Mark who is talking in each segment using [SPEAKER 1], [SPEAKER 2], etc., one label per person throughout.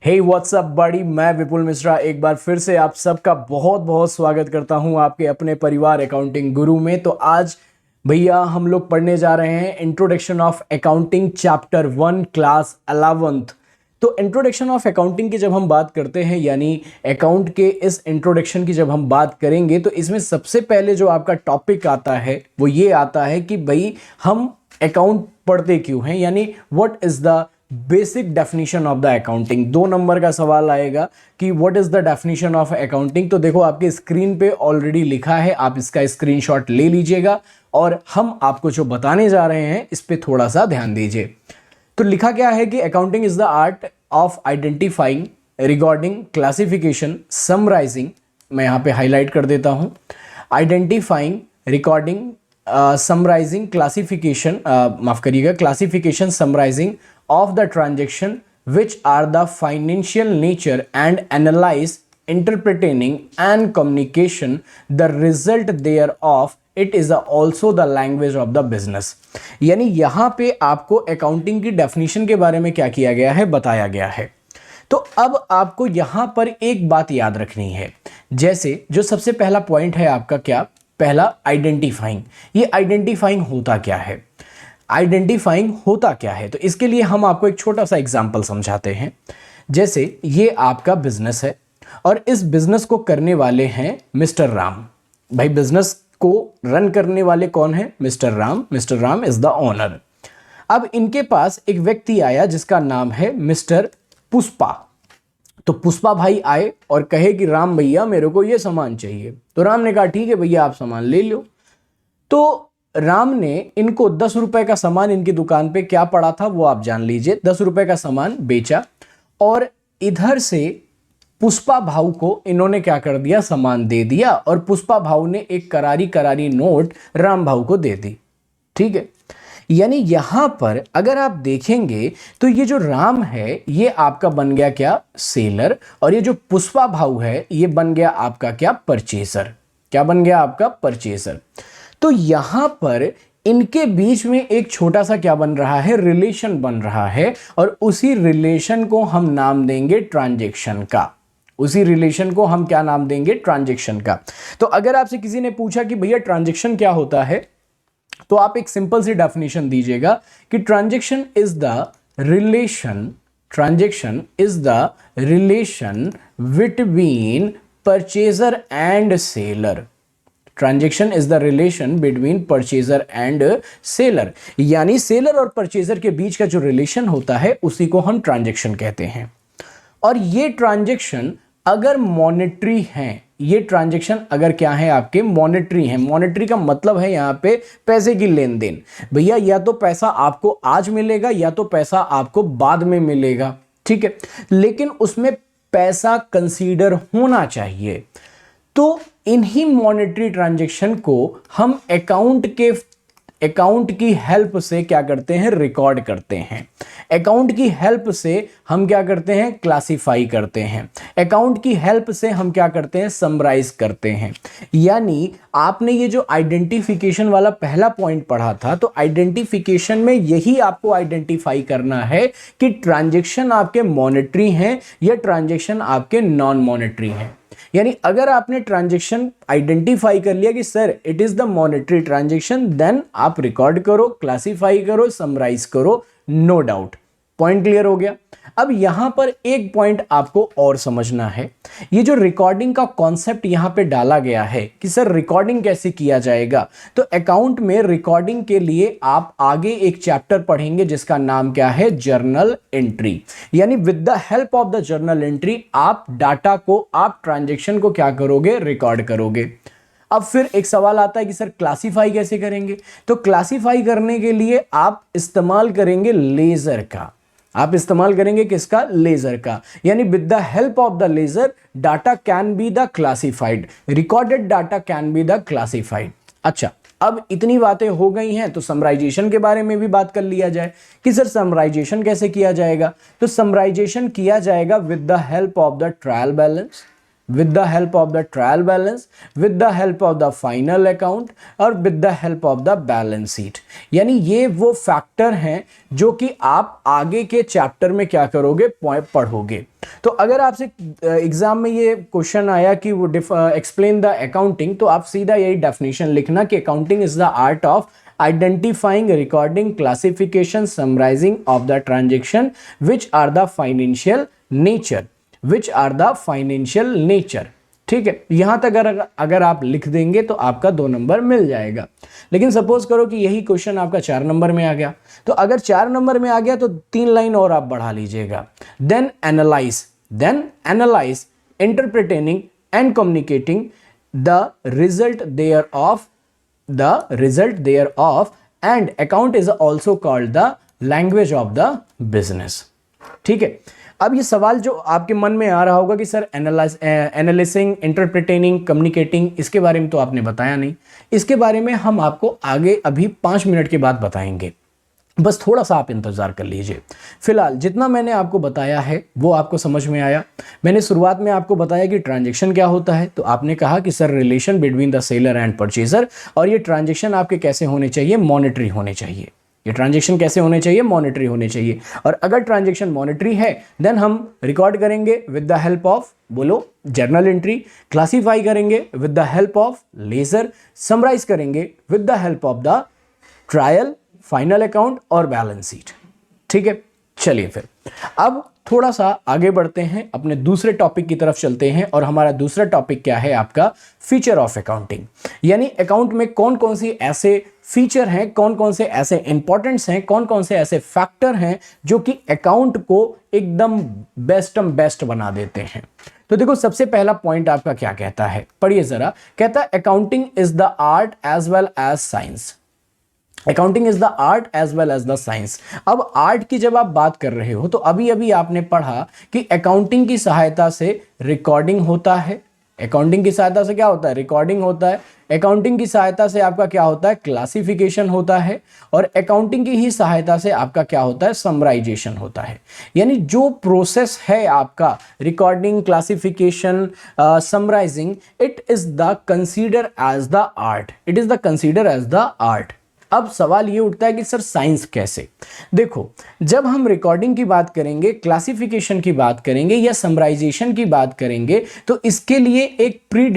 [SPEAKER 1] हे WhatsApp बड़ी, मैं विपुल मिश्रा एक बार फिर से आप सबका बहुत बहुत स्वागत करता हूं आपके अपने परिवार अकाउंटिंग गुरु में। तो आज भैया हम लोग पढ़ने जा रहे हैं introduction of accounting chapter 1 class 11th। तो इंट्रोडक्शन ऑफ अकाउंटिंग की जब हम बात करते हैं, यानी अकाउंट के इस इंट्रोडक्शन की जब हम बात करेंगे, तो इसमें सबसे पहले जो आपका टॉपिक आता है वो ये आता है कि भाई हम अकाउंट पढ़ते क्यों हैं, यानी what is the basic definition of the accounting. 2 number का सवाल आएगा कि what is the definition of accounting. तो देखो आपके स्क्रीन पे ऑलरेडी लिखा है, आप इसका स्क्रीनशॉट ले लीजिएगा और हम आपको जो बताने जा रहे हैं इस पे थोड़ा सा ध्यान दीजिए। तो लिखा क्या है कि accounting is the art of identifying, recording, classification, summarising. मैं यहाँ पे हाईलाइट कर देता हूँ, आइडेंटिफाइंग, रिकॉर्डिंग, समराइजिंग, क्लासिफिकेशन, माफ करिएगा, classification, summarising of the transaction which are the financial nature and analyze, interpreting and communication the result thereof. It is also the language of the business। यानी यहाँ पे आपको accounting की definition के बारे में क्या किया गया है, बताया गया है। तो अब आपको यहाँ पर एक बात याद रखनी है, जैसे जो सबसे पहला पॉइंट है आपका, क्या पहला, आइडेंटिफाइंग। ये आइडेंटिफाइंग होता क्या है, आइडेंटिफाइंग होता क्या है, तो इसके लिए हम आपको एक छोटा सा एग्जांपल समझाते हैं। जैसे ये आपका बिजनेस है और इस बिजनेस को करने वाले हैं मिस्टर राम। भाई बिजनेस को रन करने वाले कौन है, mister Ram. Mister Ram is the owner. अब इनके पास एक व्यक्ति आया जिसका नाम है मिस्टर पुष्पा। तो पुष्पा भाई आए और कहे कि राम भैया मेरे को ये सामान चाहिए। तो राम ने कहा ठीक है भैया आप सामान ले लो। तो राम ने इनको 10 रुपए का सामान, इनकी दुकान पे क्या पड़ा था वो आप जान लीजिए, 10 रुपए का सामान बेचा और इधर से पुष्पा भाऊ को इन्होंने क्या कर दिया, सामान दे दिया और पुष्पा भाऊ ने एक करारी करारी नोट राम भाऊ को दे दी। ठीक है, यानी यहां पर अगर आप देखेंगे तो ये जो राम है ये आपका बन गया क्या, सेलर, और ये जो पुष्पा भाऊ है ये बन गया आपका क्या, परचेसर। क्या बन गया आपका, परचेसर। तो यहां पर इनके बीच में एक छोटा सा क्या बन रहा है, रिलेशन बन रहा है, और उसी रिलेशन को हम नाम देंगे ट्रांजैक्शन का। उसी रिलेशन को हम क्या नाम देंगे, ट्रांजैक्शन का। तो अगर आपसे किसी ने पूछा कि भैया ट्रांजैक्शन क्या होता है, तो आप एक सिंपल सी डेफिनेशन दीजिएगा कि transaction is the relation, transaction is the relation between purchaser and seller. Transaction is the relation between purchaser and seller, यानी सेलर और परचेजर के बीच का जो रिलेशन होता है उसी को हम ट्रांजैक्शन कहते हैं। और ये ट्रांजैक्शन अगर मॉनेटरी हैं, ये ट्रांजैक्शन अगर क्या है आपके, मॉनेटरी हैं। मॉनेटरी का मतलब है यहाँ पे पैसे की लेन देन। भैया या तो पैसा आपको आज मिलेगा या तो पैसा आपको बाद में मिलेगा, ठीक है, लेकिन उसमें पैसा कंसीडर होना चाहिए। तो इन्हीं मॉनेटरी ट्रांजैक्शन को हम अकाउंट की हेल्प से क्या करते हैं, रिकॉर्ड करते हैं। अकाउंट की हेल्प से हम क्या करते हैं, क्लासिफाई करते हैं। अकाउंट की हेल्प से हम क्या करते हैं, समराइज करते हैं। यानी आपने ये जो आइडेंटिफिकेशन वाला पहला पॉइंट पढ़ा था, तो आइडेंटिफिकेशन में यही आपको आइडेंटिफाई करना है कि ट्रांजैक्शन आपके मॉनेटरी हैं या ट्रांजैक्शन आपके नॉन मॉनेटरी हैं। यानी अगर आपने ट्रांजैक्शन आइडेंटिफाई कर लिया कि sir it is the monetary transaction, then आप रिकॉर्ड करो, क्लासिफाई करो, समराइज करो, नो डाउट। पॉइंट क्लियर हो गया। अब यहां पर एक पॉइंट आपको और समझना है, ये जो रिकॉर्डिंग का कॉन्सेप्ट यहां पे डाला गया है कि सर रिकॉर्डिंग कैसे किया जाएगा, तो अकाउंट में रिकॉर्डिंग के लिए आप आगे एक चैप्टर पढ़ेंगे जिसका नाम क्या है, जर्नल एंट्री। यानी with the help of the journal entry आप डाटा को, आप ट्रांजैक्शन को क्या करोगे, रिकॉर्ड करोगे। अब फिर एक सवाल आता है कि सर क्लासिफाई कैसे करेंगे, तो क्लासिफाई करने के लिए आप इस्तेमाल करेंगे लेजर का। आप इस्तेमाल करेंगे किसका, लेजर का। यानी with the help of the ledger data can be the classified, recorded data can be the classified. अच्छा, अब इतनी बातें हो गई हैं तो समराइजेशन के बारे में भी बात कर लिया जाए कि सर समराइजेशन कैसे किया जाएगा। तो समराइजेशन किया जाएगा with the help of the trial balance, with the help of the trial balance, with the help of the final account और with the help of the balance sheet। यानी ये वो फैक्टर हैं जो कि आप आगे के चैप्टर में क्या करोगे, पढ़ोगे। तो अगर आपसे एग्जाम में ये क्वेश्चन आया कि वो एक्सप्लेन द अकाउंटिंग, तो आप सीधा यही डेफिनेशन लिखना कि accounting is the art of identifying, recording, classification, summarizing of the transaction which are the financial nature, which are the financial nature। ठीक है, यहां तक अगर आप लिख देंगे तो आपका 2 नंबर मिल जाएगा। लेकिन सपोज करो कि यही क्वेश्चन आपका 4 नंबर में आ गया, तो अगर 4 नंबर में आ गया तो 3 लाइन और आप बढ़ा लीजिएगा। Then analyse interpreting and communicating the result thereof and account is also called the language of the business। ठीक है, अब ये सवाल जो आपके मन में आ रहा होगा कि सर एनालिसिंग, इंटरप्रेटिंग, कम्युनिकेटिंग, इसके बारे में तो आपने बताया नहीं। इसके बारे में हम आपको आगे अभी 5 मिनट के बाद बताएंगे, बस थोड़ा सा आप इंतजार कर लीजिए। फिलहाल जितना मैंने आपको बताया है वो आपको समझ में आया। मैंने शुरुआत में आपको बताया कि ट्रांजैक्शन क्या होता है, तो आपने कहा कि sir relation between the seller and purchaser, और ये ट्रांजैक्शन आपके कैसे होने चाहिए, मॉनेटरी होने चाहिए। ये ट्रांजैक्शन कैसे होने चाहिए, मॉनेटरी होने चाहिए। और अगर ट्रांजैक्शन मॉनेटरी है देन हम रिकॉर्ड करेंगे विद द हेल्प ऑफ, बोलो, जर्नल एंट्री, क्लासीफाई करेंगे with the help of ledger, summarise करेंगे with the help of the trial, final account और बैलेंस शीट। ठीक है, चलिए फिर अब थोड़ा सा आगे बढ़ते हैं, अपने दूसरे टॉपिक की तरफ चलते हैं। और हमारा दूसरा टॉपिक क्या है, आपका फीचर ऑफ अकाउंटिंग, यानी अकाउंट में कौन कौन सी ऐसे फीचर हैं, कौन कौन से ऐसे इंपॉर्टेंट्स हैं, कौन कौन से ऐसे फैक्टर हैं जो कि अकाउंट को एकदम बेस्ट बना देते हैं। तो देखो, सबसे पहला पॉइंट आपका क्या कहता है, पढ़िए जरा। कहता है accounting is the art as well as science. Accounting is the art as well as the science. अब आर्ट की जब आप बात कर रहे हो तो अभी अभी आपने पढ़ा कि अकाउंटिंग की सहायता से रिकॉर्डिंग होता है। अकाउंटिंग की सहायता से क्या होता है, रिकॉर्डिंग होता है। अकाउंटिंग की सहायता से आपका क्या होता है, क्लासिफिकेशन होता है। और अकाउंटिंग की ही सहायता से आपका क्या होता है, समराइजेशन होता है। यानी जो प्रोसेस है आपका recording, classification, summarising, it is the consider as the art, it is the consider as the art. अब सवाल ये उठता है कि सर साइंस कैसे। देखो, जब हम रिकॉर्डिंग की बात करेंगे, क्लासिफिकेशन की बात करेंगे या समराइजेशन की बात करेंगे, तो इसके लिए एक प्री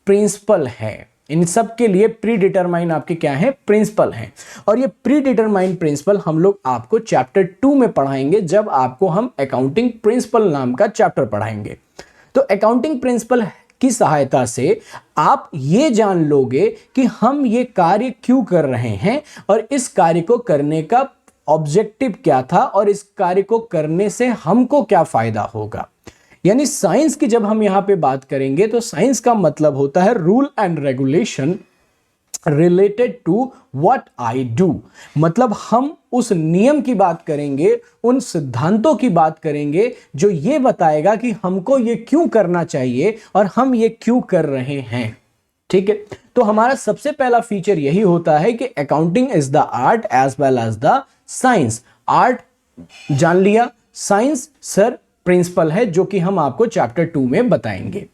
[SPEAKER 1] प्रिंसिपल है। इन सब के लिए प्री डिटरमाइन आपके क्या है, प्रिंसिपल हैं। और ये प्री डिटरमाइन प्रिंसिपल हम लोग आपको चैप्टर 2 में पढ़ाएंगे, जब आपको हम अकाउंटिंग प्रिंसिपल नाम का चैप्टर पढ़ाएंगे। तो अकाउंटिंग प्रिंसिपल की सहायता से आप ये जान लोगे कि हम ये कार्य क्यों कर रहे हैं और इस कार्य को करने का ऑब्जेक्टिव क्या था और इस कार्य को करने से हमको क्या फायदा होगा। यानी साइंस की जब हम यहां पे बात करेंगे तो साइंस का मतलब होता है rule and regulation related to what I do. मतलब हम उस नियम की बात करेंगे, उन सिद्धांतों की बात करेंगे जो ये बताएगा कि हमको ये क्यों करना चाहिए और हम ये क्यों कर रहे हैं। ठीक है, तो हमारा सबसे पहला फीचर यही होता है कि accounting is the art as well as the science. Art जान लिया, साइंस सर प्रिंसिपल है, जो कि हम आपको चैप्टर 2 में बताएंगे।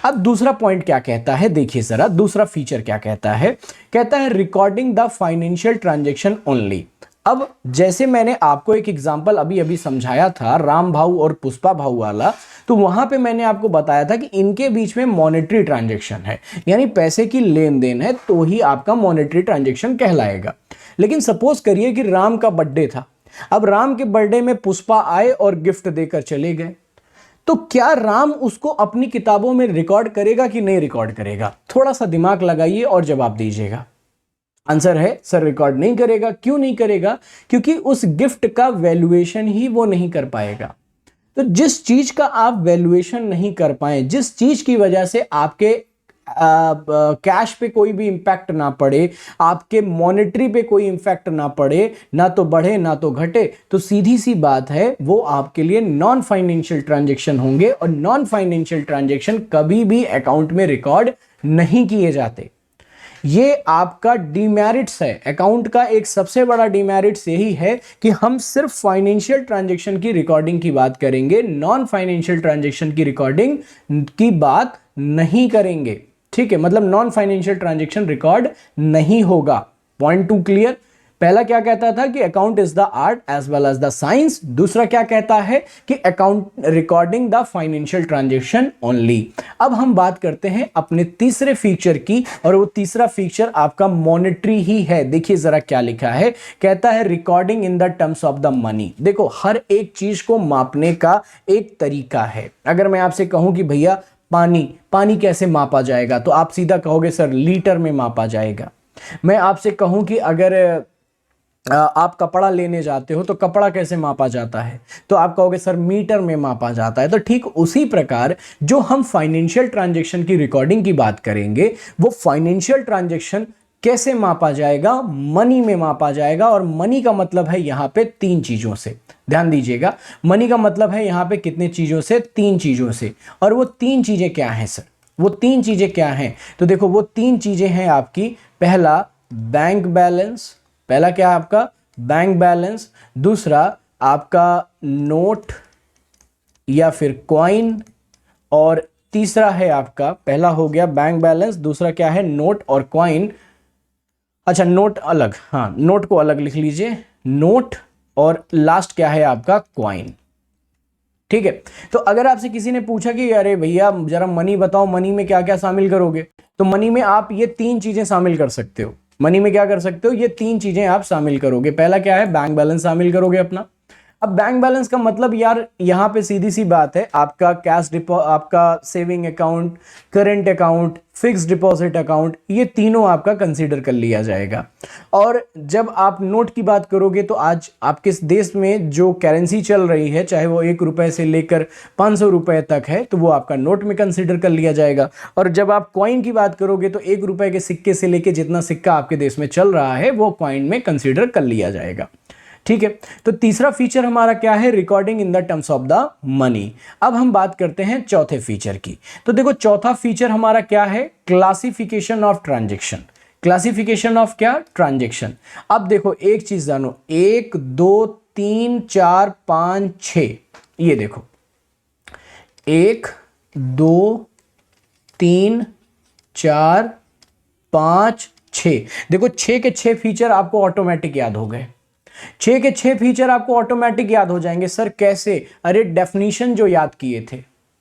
[SPEAKER 1] अब दूसरा पॉइंट क्या कहता है, देखिए जरा दूसरा फीचर क्या कहता है। कहता है recording the financial transaction only. अब जैसे मैंने आपको एक एग्जांपल अभी अभी समझाया था राम भाऊ और पुष्पा भाऊ वाला, तो वहां पे मैंने आपको बताया था कि इनके बीच में मॉनेटरी ट्रांजैक्शन है, यानी पैसे की लेन देन है, तो ही आपका मॉनेटरी ट्रांजैक्शन कहलाएगा। लेकिन सपोज करिए कि राम का बर्थडे था। अब राम के बर्थडे में पुष्पा आए और गिफ्ट देकर चले गए, तो क्या राम उसको अपनी किताबों में रिकॉर्ड करेगा कि नहीं रिकॉर्ड करेगा? थोड़ा सा दिमाग लगाइए और जवाब दीजिएगा। आंसर है सर रिकॉर्ड नहीं करेगा। क्यों नहीं करेगा? क्योंकि उस गिफ्ट का वैल्यूएशन ही वो नहीं कर पाएगा। तो जिस चीज का आप वैल्यूएशन नहीं कर पाए, जिस चीज की वजह से आपके कैश पे कोई भी इंपैक्ट ना पड़े, आपके मॉनेटरी पे कोई इंपैक्ट ना पड़े, ना तो बढ़े ना तो घटे, तो सीधी सी बात है वो आपके लिए नॉन फाइनेंशियल ट्रांजैक्शन होंगे। और नॉन फाइनेंशियल ट्रांजैक्शन कभी भी अकाउंट में रिकॉर्ड नहीं किए जाते। ये आपका डिमेरिट्स है। अकाउंट का एक सबसे बड़ा डिमेरिट्स यही है कि हम सिर्फ फाइनेंशियल ट्रांजैक्शन की रिकॉर्डिंग की बात करेंगे, नॉन फाइनेंशियल ट्रांजैक्शन की रिकॉर्डिंग की बात नहीं करेंगे। ठीक है, मतलब नॉन फाइनेंशियल ट्रांजैक्शन रिकॉर्ड नहीं होगा। Point 2 clear. पहला क्या कहता था कि account is the art as well as the science, दूसरा क्या कहता है कि account recording the financial transaction only. अब हम बात करते हैं अपने तीसरे फीचर की, और वो तीसरा फीचर आपका मॉनेटरी ही है। देखिए जरा क्या लिखा है, कहता है recording in the terms of the money. देखो हर एक चीज को मापने का एक तरीका है। अगर मैं आपसे कहूं कि भैया पानी कैसे मापा जाएगा, तो आप सीधा कहोगे सर लीटर में मापा जाएगा। मैं आपसे कहूं कि अगर आप कपड़ा लेने जाते हो तो कपड़ा कैसे मापा जाता है, तो आप कहोगे सर मीटर में मापा जाता है। तो ठीक उसी प्रकार जो हम फाइनेंशियल ट्रांजैक्शन की रिकॉर्डिंग की बात करेंगे, वो फाइनेंशियल ट्रांजैक्शन कैसे मापा जाएगा, मनी में मापा जाएगा। और मनी का मतलब है यहां पे 3 चीजों से, ध्यान दीजिएगा, मनी का मतलब है यहां पे कितने चीजों से, 3 चीजों से। और वो 3 चीजें क्या हैं सर, वो 3 चीजें क्या हैं, तो देखो वो 3 चीजें हैं आपकी, पहला बैंक बैलेंस, पहला क्या है आपका बैंक बैलेंस, दूसरा आपका नोट या फिर कॉइन, और तीसरा है आपका, पहला हो गया बैंक बैलेंस, दूसरा क्या है नोट और कॉइन। अच्छा नोट अलग, हाँ नोट को अलग लिख लीजिए, नोट, और लास्ट क्या है आपका कॉइन। ठीक है, तो अगर आपसे किसी ने पूछा कि अरे भैया जरा मनी बताओ, मनी में क्या क्या शामिल करोगे, तो मनी में आप ये 3 चीजें शामिल कर सकते हो। मनी में क्या कर सकते हो, ये 3 चीजें आप शामिल करोगे। पहला क्या है, बैंक बैलेंस शामिल करोगे अपना। अब बैंक बैलेंस का मतलब यार यहां पे सीधी सी बात है, आपका आपका saving account, current account, fixed deposit account, ये तीनों आपका कंसीडर कर लिया जाएगा। और जब आप नोट की बात करोगे तो आज आपके देश में जो करेंसी चल रही है, चाहे वो 1 रुपए से लेकर 500 रुपए तक है, तो वो आपका नोट में कंसीडर कर लिया जाएगा। और जब आप कॉइन की बात करोगे तो 1 रुपए के सिक्के से लेकर जितना सिक्का आपके देश में चल रहा है, वो कॉइन में कंसीडर कर लिया जाएगा। ठीक है, तो तीसरा फीचर हमारा क्या है, recording in the terms of the money. अब हम बात करते हैं चौथे फीचर की। तो देखो चौथा फीचर हमारा क्या है, classification of transaction. Classification of क्या, ट्रांजैक्शन। अब देखो एक चीज जानो, 1 2 3 4 5 6, ये देखो 1 2 3 4 5 6, देखो 6 के 6 फीचर आपको ऑटोमेटिक याद हो गए। 6 के 6 फीचर आपको ऑटोमेटिक याद हो जाएंगे। सर कैसे, अरे डेफिनेशन जो याद किए थे,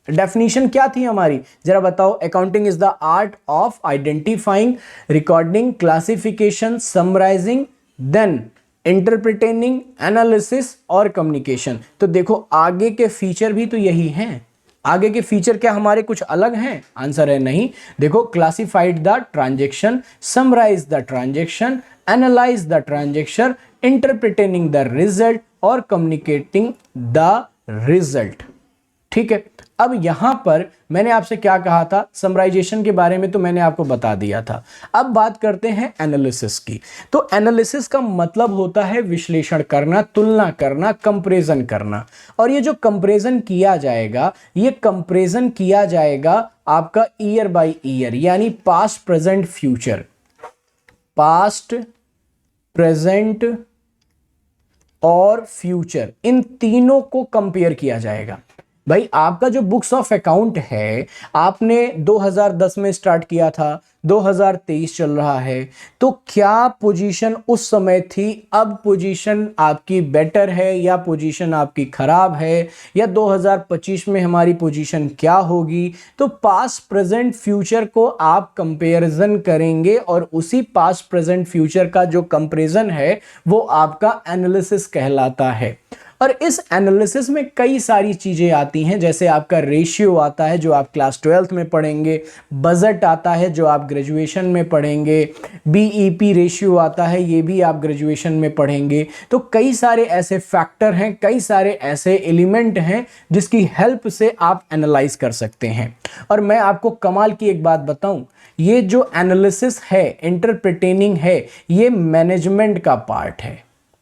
[SPEAKER 1] डेफिनेशन क्या थी हमारी, जरा बताओ। Accounting is the art of identifying, recording, classification, summarising, then interpreting, analysis और कम्युनिकेशन। तो देखो आगे के फीचर भी तो यही हैं। आगे के फीचर क्या हमारे कुछ अलग हैं, आंसर है नहीं। देखो classified the transaction, summarise the transaction, analyse the transaction, interpreting the result और कम्युनिकेटिंग द रिजल्ट। ठीक है, अब यहां पर मैंने आपसे क्या कहा था, समराइजेशन के बारे में तो मैंने आपको बता दिया था। अब बात करते हैं एनालिसिस की। तो एनालिसिस का मतलब होता है विश्लेषण करना, तुलना करना, कंपैरिजन करना। और ये जो कंपैरिजन किया जाएगा, ये कंपैरिजन किया जाएगा आपका ईयर बाय ईयर, यानी past, present, future. Past, present और फ्यूचर, इन तीनों को कंपेयर किया जाएगा। भाई आपका जो बुक्स ऑफ अकाउंट है, आपने 2010 में स्टार्ट किया था, 2023 चल रहा है, तो क्या पोजीशन उस समय थी, अब पोजीशन आपकी बेटर है या पोजीशन आपकी खराब है, या 2025 में हमारी पोजीशन क्या होगी। तो पास्ट, प्रेजेंट, फ्यूचर को आप कंपैरिजन करेंगे, और उसी पास्ट, प्रेजेंट, फ्यूचर का जो कंपैरिजन है वो आपका एनालिसिस कहलाता है। और इस एनालिसिस में कई सारी चीजें आती हैं, जैसे आपका रेशियो आता है जो आप क्लास 12th में पढ़ेंगे, बजट आता है जो आप ग्रेजुएशन में पढ़ेंगे, बीईपी रेशियो आता है, ये भी आप ग्रेजुएशन में पढ़ेंगे। तो कई सारे ऐसे फैक्टर हैं, कई सारे ऐसे एलिमेंट हैं जिसकी हेल्प से आप एनालाइज कर सकते हैं। और मैं आपको कमाल की एक बात बताऊं, ये जो एनालिसिस है, इंटरप्रिटेनिंग है, ये मैनेजमेंट का पार्ट है।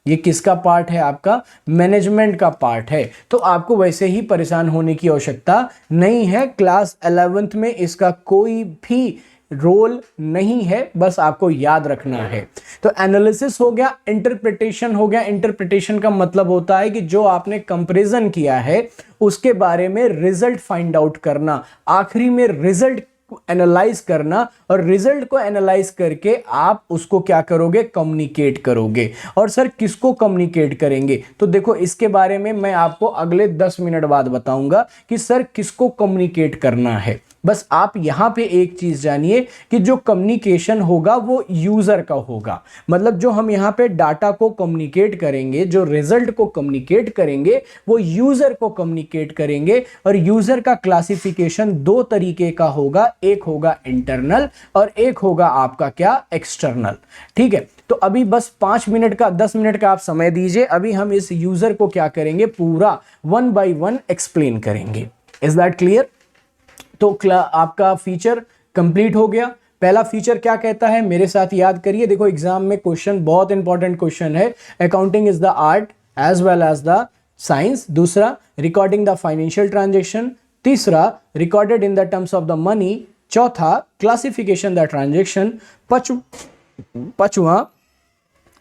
[SPEAKER 1] ये किसका पार्ट है, आपका मैनेजमेंट का पार्ट है। तो आपको वैसे ही परेशान होने की आवश्यकता नहीं है। क्लास 11th में इसका कोई भी रोल नहीं है, बस आपको याद रखना है। तो एनालिसिस हो गया, इंटरप्रिटेशन हो गया। इंटरप्रिटेशन का मतलब होता है कि जो आपने कंपैरिजन किया है उसके बारे में रिजल्ट फाइंड आउट करना, आखिरी में रिजल्ट एनालाइज करना और रिजल्ट को एनालाइज करके आप उसको क्या करोगे, कम्युनिकेट करोगे। और सर किसको कम्युनिकेट करेंगे, तो देखो इसके बारे में मैं आपको अगले 10 मिनट बाद बताऊंगा कि सर किसको कम्युनिकेट करना है। बस आप यहां पे एक चीज जानिए कि जो कम्युनिकेशन होगा वो यूजर का होगा। मतलब जो हम यहां पे डाटा को कम्युनिकेट करेंगे, जो रिजल्ट को कम्युनिकेट करेंगे, वो यूजर को कम्युनिकेट करेंगे। और यूजर का क्लासिफिकेशन दो तरीके का होगा, एक होगा इंटरनल और एक होगा आपका क्या, एक्सटर्नल। ठीक है, तो अभी बस 5 मिनट का 10 मिनट का आप समय दीजिए। अभी हम इस यूजर को क्या करेंगे, पूरा 1 बाय 1 एक्सप्लेन करेंगे। Is that clear? तो आपका फीचर कंप्लीट हो गया। पहला फीचर क्या कहता है, मेरे साथ याद करिए। देखो एग्जाम में क्वेश्चन, बहुत इंपॉर्टेंट क्वेश्चन है, accounting is the art as well as the science. दूसरा, रिकॉर्डिंग द फाइनेंशियल ट्रांजेक्शन। तीसरा, recorded in the terms of the money. चौथा, क्लासिफिकेशन द ट्रांजेक्शन। पांचवा,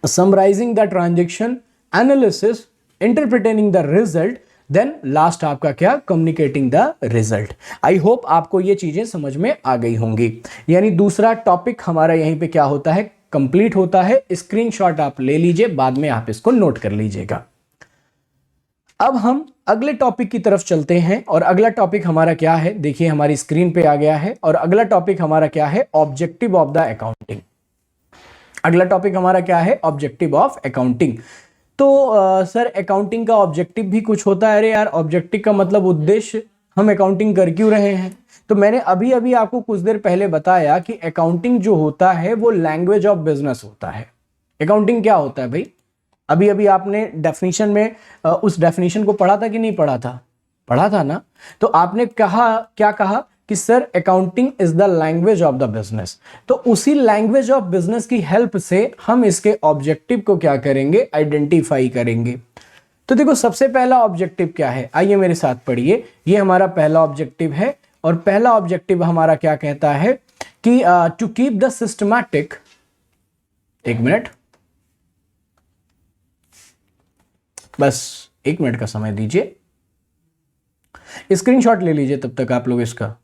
[SPEAKER 1] summarising the transaction, analysis, interpreting the result, then last आपका क्या, communicating the result. I hope आपको ये चीजें समझ में आ गई होंगी। यानी दूसरा टॉपिक हमारा यहीं पे क्या होता है, कंप्लीट होता है। स्क्रीनशॉट आप ले लीजिए, बाद में आप इसको नोट कर लीजिएगा। अब हम अगले टॉपिक की तरफ चलते हैं और अगला टॉपिक हमारा क्या है, देखिए हमारी स्क्रीन पे आ गया है। और अगला टॉपिक हमारा क्या है, ऑब्जेक्टिव ऑफ द अकाउंटिंग। अगला टॉपिक हमारा क्या है, ऑब्जेक्टिव ऑफ अकाउंटिंग। तो सर अकाउंटिंग का ऑब्जेक्टिव भी कुछ होता है। अरे यार, ऑब्जेक्टिव का मतलब उद्देश्य, हम अकाउंटिंग कर क्यों रहे हैं। तो मैंने अभी अभी आपको कुछ देर पहले बताया कि अकाउंटिंग जो होता है वो लैंग्वेज ऑफ बिजनेस होता है। अकाउंटिंग क्या होता है भाई, अभी अभी आपने डेफिनेशन में उस डेफिनेशन को पढ़ा था कि नहीं पढ़ा था, पढ़ा था ना। तो आपने कहा, क्या कहा कि sir accounting is the language of the business. तो उसी लैंग्वेज ऑफ बिजनेस की हेल्प से हम इसके ऑब्जेक्टिव को क्या करेंगे, आइडेंटिफाई करेंगे। तो देखो सबसे पहला ऑब्जेक्टिव क्या है, आइए मेरे साथ पढ़िए। ये हमारा पहला ऑब्जेक्टिव है और पहला ऑब्जेक्टिव हमारा क्या कहता है कि टू कीप द सिस्टमैटिक, एक मिनट, बस 1 मिनट का समय दीजिए, स्क्रीनशॉट ले लीजिए तब तक आप लोग इसका।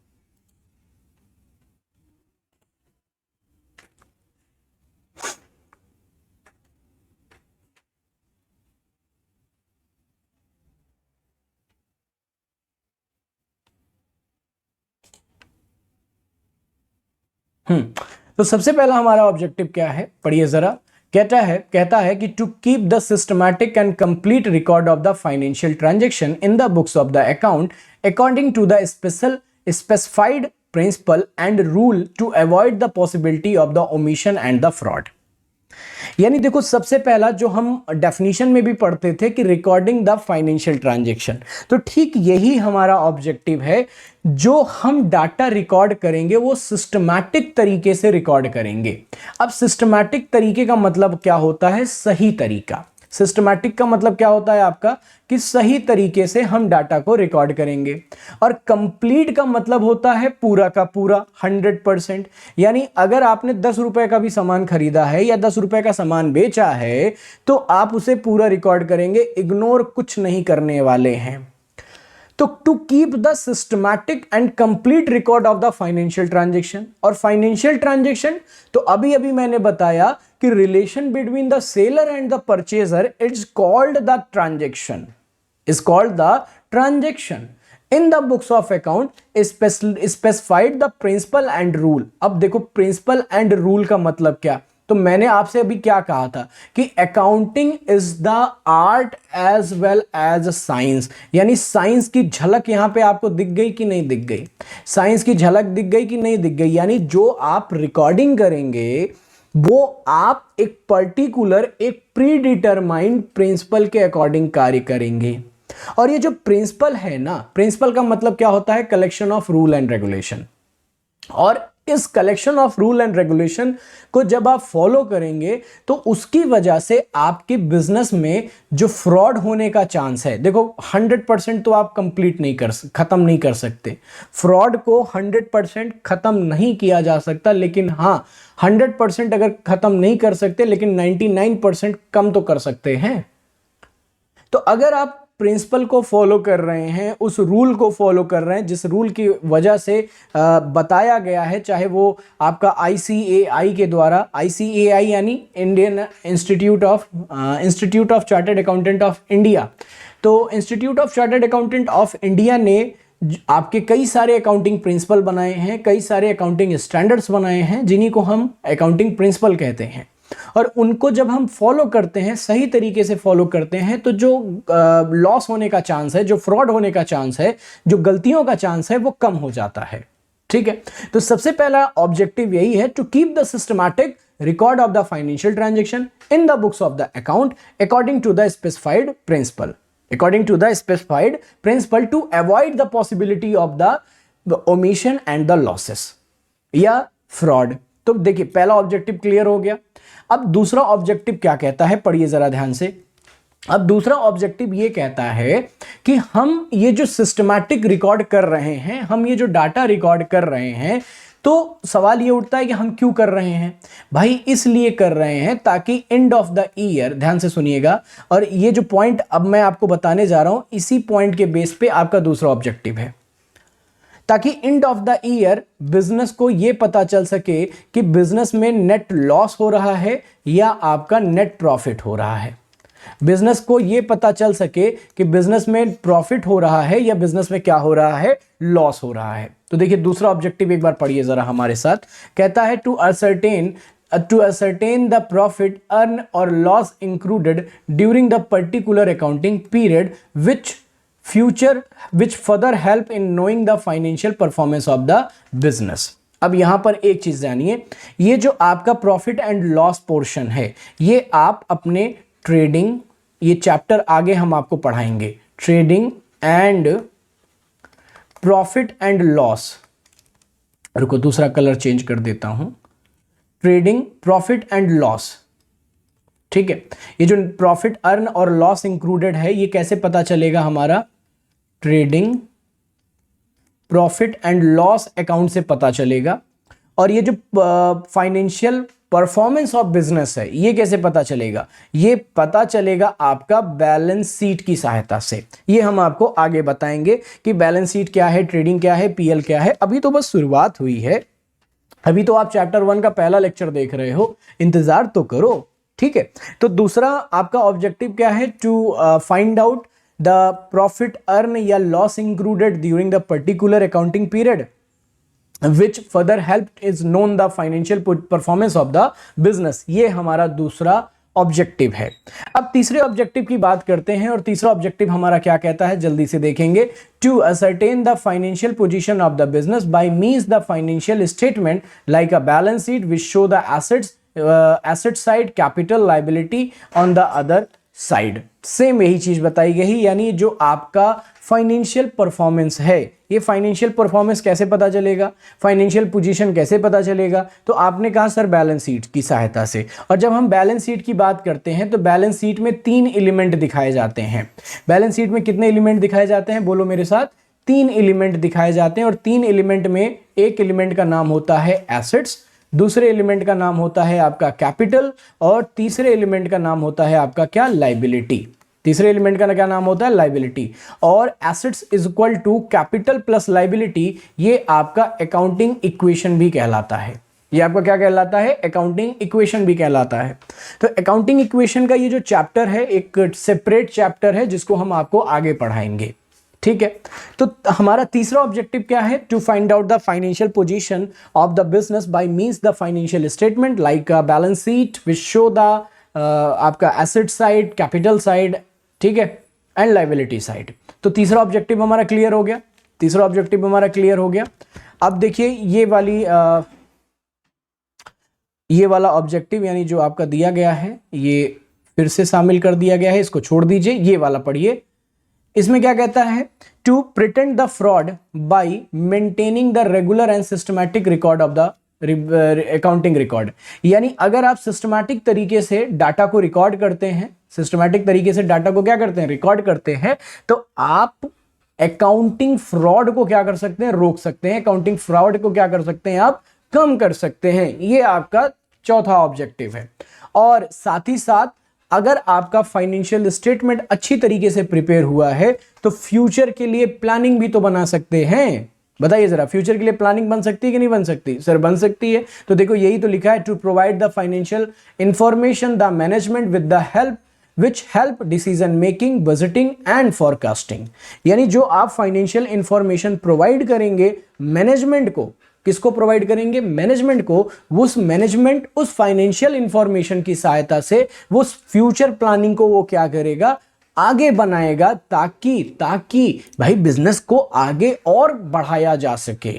[SPEAKER 1] तो सबसे पहला हमारा ऑब्जेक्टिव क्या है, पढ़िए जरा। कहता है कि to keep the systematic and complete record of the financial transaction in the books of the account according to the specified principle and rule to avoid the possibility of the omission and the fraud. यानी देखो सबसे पहला जो हम definition में भी पढ़ते थे कि रिकॉर्डिंग द फाइनेंशियल ट्रांजैक्शन, तो ठीक यही हमारा ऑब्जेक्टिव है। जो हम डाटा रिकॉर्ड करेंगे वो सिस्टमैटिक तरीके से रिकॉर्ड करेंगे। अब सिस्टमैटिक तरीके का मतलब क्या होता है, सही तरीका। सिस्टमैटिक का मतलब क्या होता है आपका, कि सही तरीके से हम डाटा को रिकॉर्ड करेंगे। और कंप्लीट का मतलब होता है पूरा का पूरा, 100%। यानी अगर आपने 10 रुपए का भी सामान खरीदा है या 10 रुपए का सामान बेचा है तो आप उसे पूरा रिकॉर्ड करेंगे, इग्नोर कुछ नहीं करने वाले हैं। तो to keep the systematic and complete record of the financial transaction. और फाइनेंशियल ट्रांजैक्शन तो अभी अभी मैंने बताया कि relation between the seller and the purchaser is called the transaction, is called the transaction. In the books of account specified the principle and rule. अब देखो principal and rule का मतलब क्या, तो मैंने आपसे अभी क्या कहा था कि accounting is the art as well as science. यानी साइंस की झलक यहां पे आपको दिख गई कि नहीं दिख गई, साइंस की झलक दिख गई कि नहीं दिख गई। यानी जो आप रिकॉर्डिंग करेंगे वो आप एक पर्टिकुलर, एक प्री डिटरमाइंड प्रिंसिपल के अकॉर्डिंग कार्य करेंगे। और ये जो प्रिंसिपल है ना, प्रिंसिपल का मतलब क्या होता है, collection of rule and regulation. और इस collection of rule and regulation को जब आप फॉलो करेंगे तो उसकी वजह से आपके बिजनेस में जो फ्रॉड होने का चांस है, देखो 100% तो आप कंप्लीट नहीं खत्म नहीं कर सकते, फ्रॉड को 100% खत्म नहीं किया जा सकता, लेकिन हाँ 100% अगर खत्म नहीं कर सकते लेकिन 99% कम तो कर सकते हैं। तो अगर आप प्रिंसिपल को फॉलो कर रहे हैं, उस रूल को फॉलो कर रहे हैं जिस रूल की वजह से बताया गया है, चाहे वो आपका ICAI के द्वारा, ICAI यानी Indian Institute of Chartered Accountant of India, तो Institute of Chartered Accountant of India ने आपके कई सारे अकाउंटिंग प्रिंसिपल बनाए हैं, कई सारे अकाउंटिंग स्टैंडर्ड्स बनाए हैं जिन्हीं को हम अकाउंटिंग प्रिंसिपल कहते हैं। और उनको जब हम फॉलो करते हैं, सही तरीके से फॉलो करते हैं, तो जो लॉस होने का चांस है, जो फ्रॉड होने का चांस है, जो गलतियों का चांस है, वो कम हो जाता है। ठीक है, तो सबसे पहला ऑब्जेक्टिव यही है, to keep the systematic record of the financial transaction in the books of the account according to the specified principle, according to the specified principle to avoid the possibility of the omission and the losses या fraud। तो देखिए पहला objective clear हो गया। अब दूसरा objective क्या कहता है, पढ़िए जरा ध्यान से। अब दूसरा ऑब्जेक्टिव ये कहता है कि हम ये जो सिस्टमैटिक रिकॉर्ड कर रहे हैं, हम ये जो डाटा रिकॉर्ड कर रहे हैं, तो सवाल ये उठता है कि हम क्यों कर रहे हैं भाई? इसलिए कर रहे हैं ताकि एंड ऑफ द ईयर, ध्यान से सुनिएगा, और ये जो पॉइंट अब मैं आपको बताने जा रहा हूं, इसी पॉइंट के बेस पे आपका दूसरा ऑब्जेक्टिव है, ताकि end of the year business को ये पता चल सके कि बिजनेस में नेट लॉस हो रहा है या आपका नेट प्रॉफिट हो रहा है। बिजनेस को यह पता चल सके कि बिजनेस में प्रॉफिट हो रहा है या बिजनेस में क्या हो रहा है, लॉस हो रहा है। तो देखिए दूसरा ऑब्जेक्टिव एक बार पढ़िए जरा हमारे साथ। कहता है to ascertain the profit, earn or loss included during the particular accounting period which further help in knowing the financial performance of the business। अब यहां पर एक चीज जानिए, ये जो आपका प्रॉफिट एंड लॉस पोर्शन है, ये आप अपने ट्रेडिंग, ये चैप्टर आगे हम आपको पढ़ाएंगे, trading and profit and loss, रुको दूसरा कलर चेंज कर देता हूं, ट्रेडिंग प्रॉफिट एंड लॉस। ठीक है, ये जो प्रॉफिट अर्न और लॉस इंक्लूडेड है, ये कैसे पता चलेगा हमारा? Trading profit and loss account से पता चलेगा। और ये जो फाइनेंशियल परफॉर्मेंस ऑफ बिजनेस है, ये कैसे पता चलेगा? ये पता चलेगा आपका बैलेंस शीट की सहायता से। ये हम आपको आगे बताएंगे कि बैलेंस शीट क्या है, ट्रेडिंग क्या है, पीएल क्या है। अभी तो बस शुरुआत हुई है, अभी तो आप चैप्टर 1 का पहला लेक्चर देख रहे हो, इंतजार तो करो। ठीक है, तो दूसरा आपका ऑब्जेक्टिव क्या है? To find out the profit earn या loss included during the particular accounting period which further helped is known the financial performance of the business। ये हमारा दूसरा ऑब्जेक्टिव है। अब तीसरे ऑब्जेक्टिव की बात करते हैं, और तीसरा ऑब्जेक्टिव हमारा क्या कहता है, जल्दी से देखेंगे। To ascertain the financial position of the business by means the financial statement like a balance sheet which show the asset side, capital, liability on the other side. Same यही चीज बताई गई, यानी जो आपका फाइनेंशियल परफॉर्मेंस है, ये financial performance कैसे पता चलेगा, फाइनेंशियल पोजीशन कैसे पता चलेगा? तो आपने कहा सर बैलेंस शीट की सहायता से। और जब हम बैलेंस शीट की बात करते हैं तो बैलेंस शीट में 3 एलिमेंट दिखाए जाते हैं। बैलेंस शीट में कितने एलिमेंट दिखाए जाते हैं, बोलो मेरे साथ? 3 एलिमेंट दिखाए जाते हैं। और 3 एलिमेंट में एक एलिमेंट का नाम होता है एसेट्स, दूसरे एलिमेंट का नाम होता है आपका कैपिटल, और तीसरे एलिमेंट का नाम होता है आपका क्या, लायबिलिटी। तीसरे एलिमेंट का क्या नाम होता है, लायबिलिटी। और assets is equal to capital plus liability, ये आपका अकाउंटिंग इक्वेशन भी कहलाता है। ये आपका क्या कहलाता है, अकाउंटिंग इक्वेशन भी कहलाता है। तो अकाउंटिंग इक्वेशन का ये जो चैप्टर है, एक सेपरेट चैप्टर है जिसको हम आपको आगे पढ़ाएंगे। ठीक है, तो हमारा तीसरा ऑब्जेक्टिव क्या है? To find out the financial position of the business by means the financial statement like balance sheet which show the आपका एसेट साइड, कैपिटल साइड, ठीक है, एंड लायबिलिटी साइड। तो तीसरा ऑब्जेक्टिव हमारा क्लियर हो गया, तीसरा ऑब्जेक्टिव हमारा क्लियर हो गया। अब देखिए ये वाला ऑब्जेक्टिव यानी जो आपका दिया गया है, ये फिर से शामिल कर दिया गया है, इसको छोड़ दीजिए, ये वाला पढ़िए। इसमें क्या कहता है? To pretend the fraud by maintaining the regular and systematic record of the accounting record. यानी अगर आप सिस्टमैटिक तरीके से डाटा को रिकॉर्ड करते हैं, सिस्टमैटिक तरीके से डाटा को क्या करते हैं, रिकॉर्ड करते हैं, तो आप अकाउंटिंग फ्रॉड को क्या कर सकते हैं, रोक सकते हैं। अकाउंटिंग फ्रॉड को क्या कर सकते हैं, आप कम कर सकते हैं। ये आपका चौथा ऑब्जेक्टिव है। और साथ ही साथ अगर आपका फाइनेंशियल स्टेटमेंट अच्छी तरीके से प्रिपेयर हुआ है तो फ्यूचर के लिए प्लानिंग भी तो बना सकते हैं। बताइए जरा, फ्यूचर के लिए प्लानिंग बन सकती है कि नहीं बन सकती? सर बन सकती है। तो देखो यही तो लिखा है, to provide the financial information the management with the help which help decision making, budgeting and forecasting. यानी जो आप फाइनेंशियल इंफॉर्मेशन प्रोवाइड करेंगे मैनेजमेंट को, किसको प्रोवाइड करेंगे? मैनेजमेंट को। उस मैनेजमेंट उस फाइनेंशियल इंफॉर्मेशन की सहायता से वो फ्यूचर प्लानिंग को वो क्या करेगा? आगे बनाएगा, ताकि भाई बिजनेस को आगे और बढ़ाया जा सके।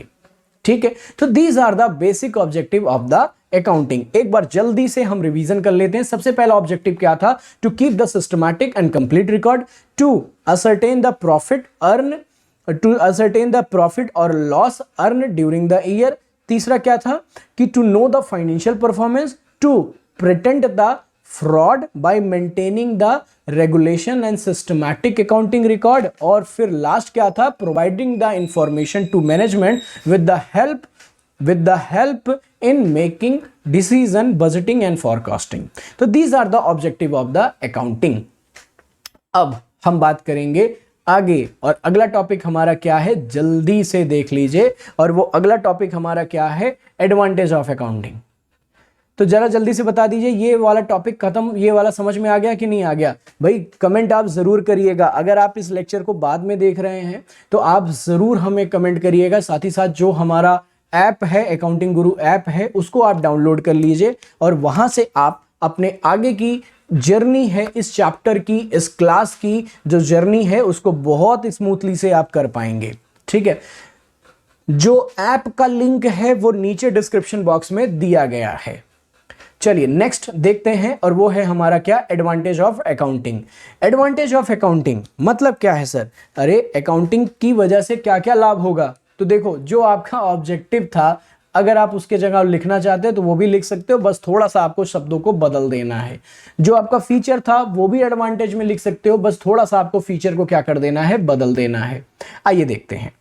[SPEAKER 1] ठीक है, तो these are the basic objective of the accounting. एक बार जल्दी से हम रिवीजन कर लेते हैं। सबसे पहला ऑब्जेक्टिव क्या था? To keep the systematic and complete record, to ascertain the profit और loss earn during the year. तीसरा क्या था? कि to know the financial performance, to pretend the fraud by maintaining the regulation and systematic accounting record. और फिर last क्या था? Providing the information to management with the help in making decision, budgeting and forecasting. तो these are the objective of the accounting. अब हम बात करेंगे आगे, और अगला टॉपिक हमारा क्या है जल्दी से देख लीजिए। और वो अगला टॉपिक हमारा क्या है? Advantage of accounting. तो जरा जल्दी से बता दीजिए, ये वाला टॉपिक खत्म, ये वाला समझ में आ गया कि नहीं आ गया? भाई कमेंट आप जरूर करिएगा। अगर आप इस लेक्चर को बाद में देख रहे हैं तो आप जरूर हमें कमेंट करिएगा। साथ ही साथ जो हमारा ऐप है, अकाउंटिंग गुरु ऐप है, उसको आप डाउनलोड कर लीजिए और वहां से आप अपने आगे की जर्नी है, इस चैप्टर की, इस क्लास की जो जर्नी है उसको बहुत स्मूथली से आप कर पाएंगे। ठीक है, जो ऐप का लिंक है वो नीचे डिस्क्रिप्शन बॉक्स में दिया गया है। चलिए नेक्स्ट देखते हैं, और वो है हमारा क्या? Advantage of accounting. Advantage of accounting मतलब क्या है सर? अरे अकाउंटिंग की वजह से क्या क्या लाभ होगा? तो देखो, जो आपका ऑब्जेक्टिव था, अगर आप उसके जगह लिखना चाहते हो तो वो भी लिख सकते हो, बस थोड़ा सा आपको शब्दों को बदल देना है। जो आपका फीचर था वो भी एडवांटेज में लिख सकते हो, बस थोड़ा सा आपको फीचर को क्या कर देना है? बदल देना है। आइए देखते हैं।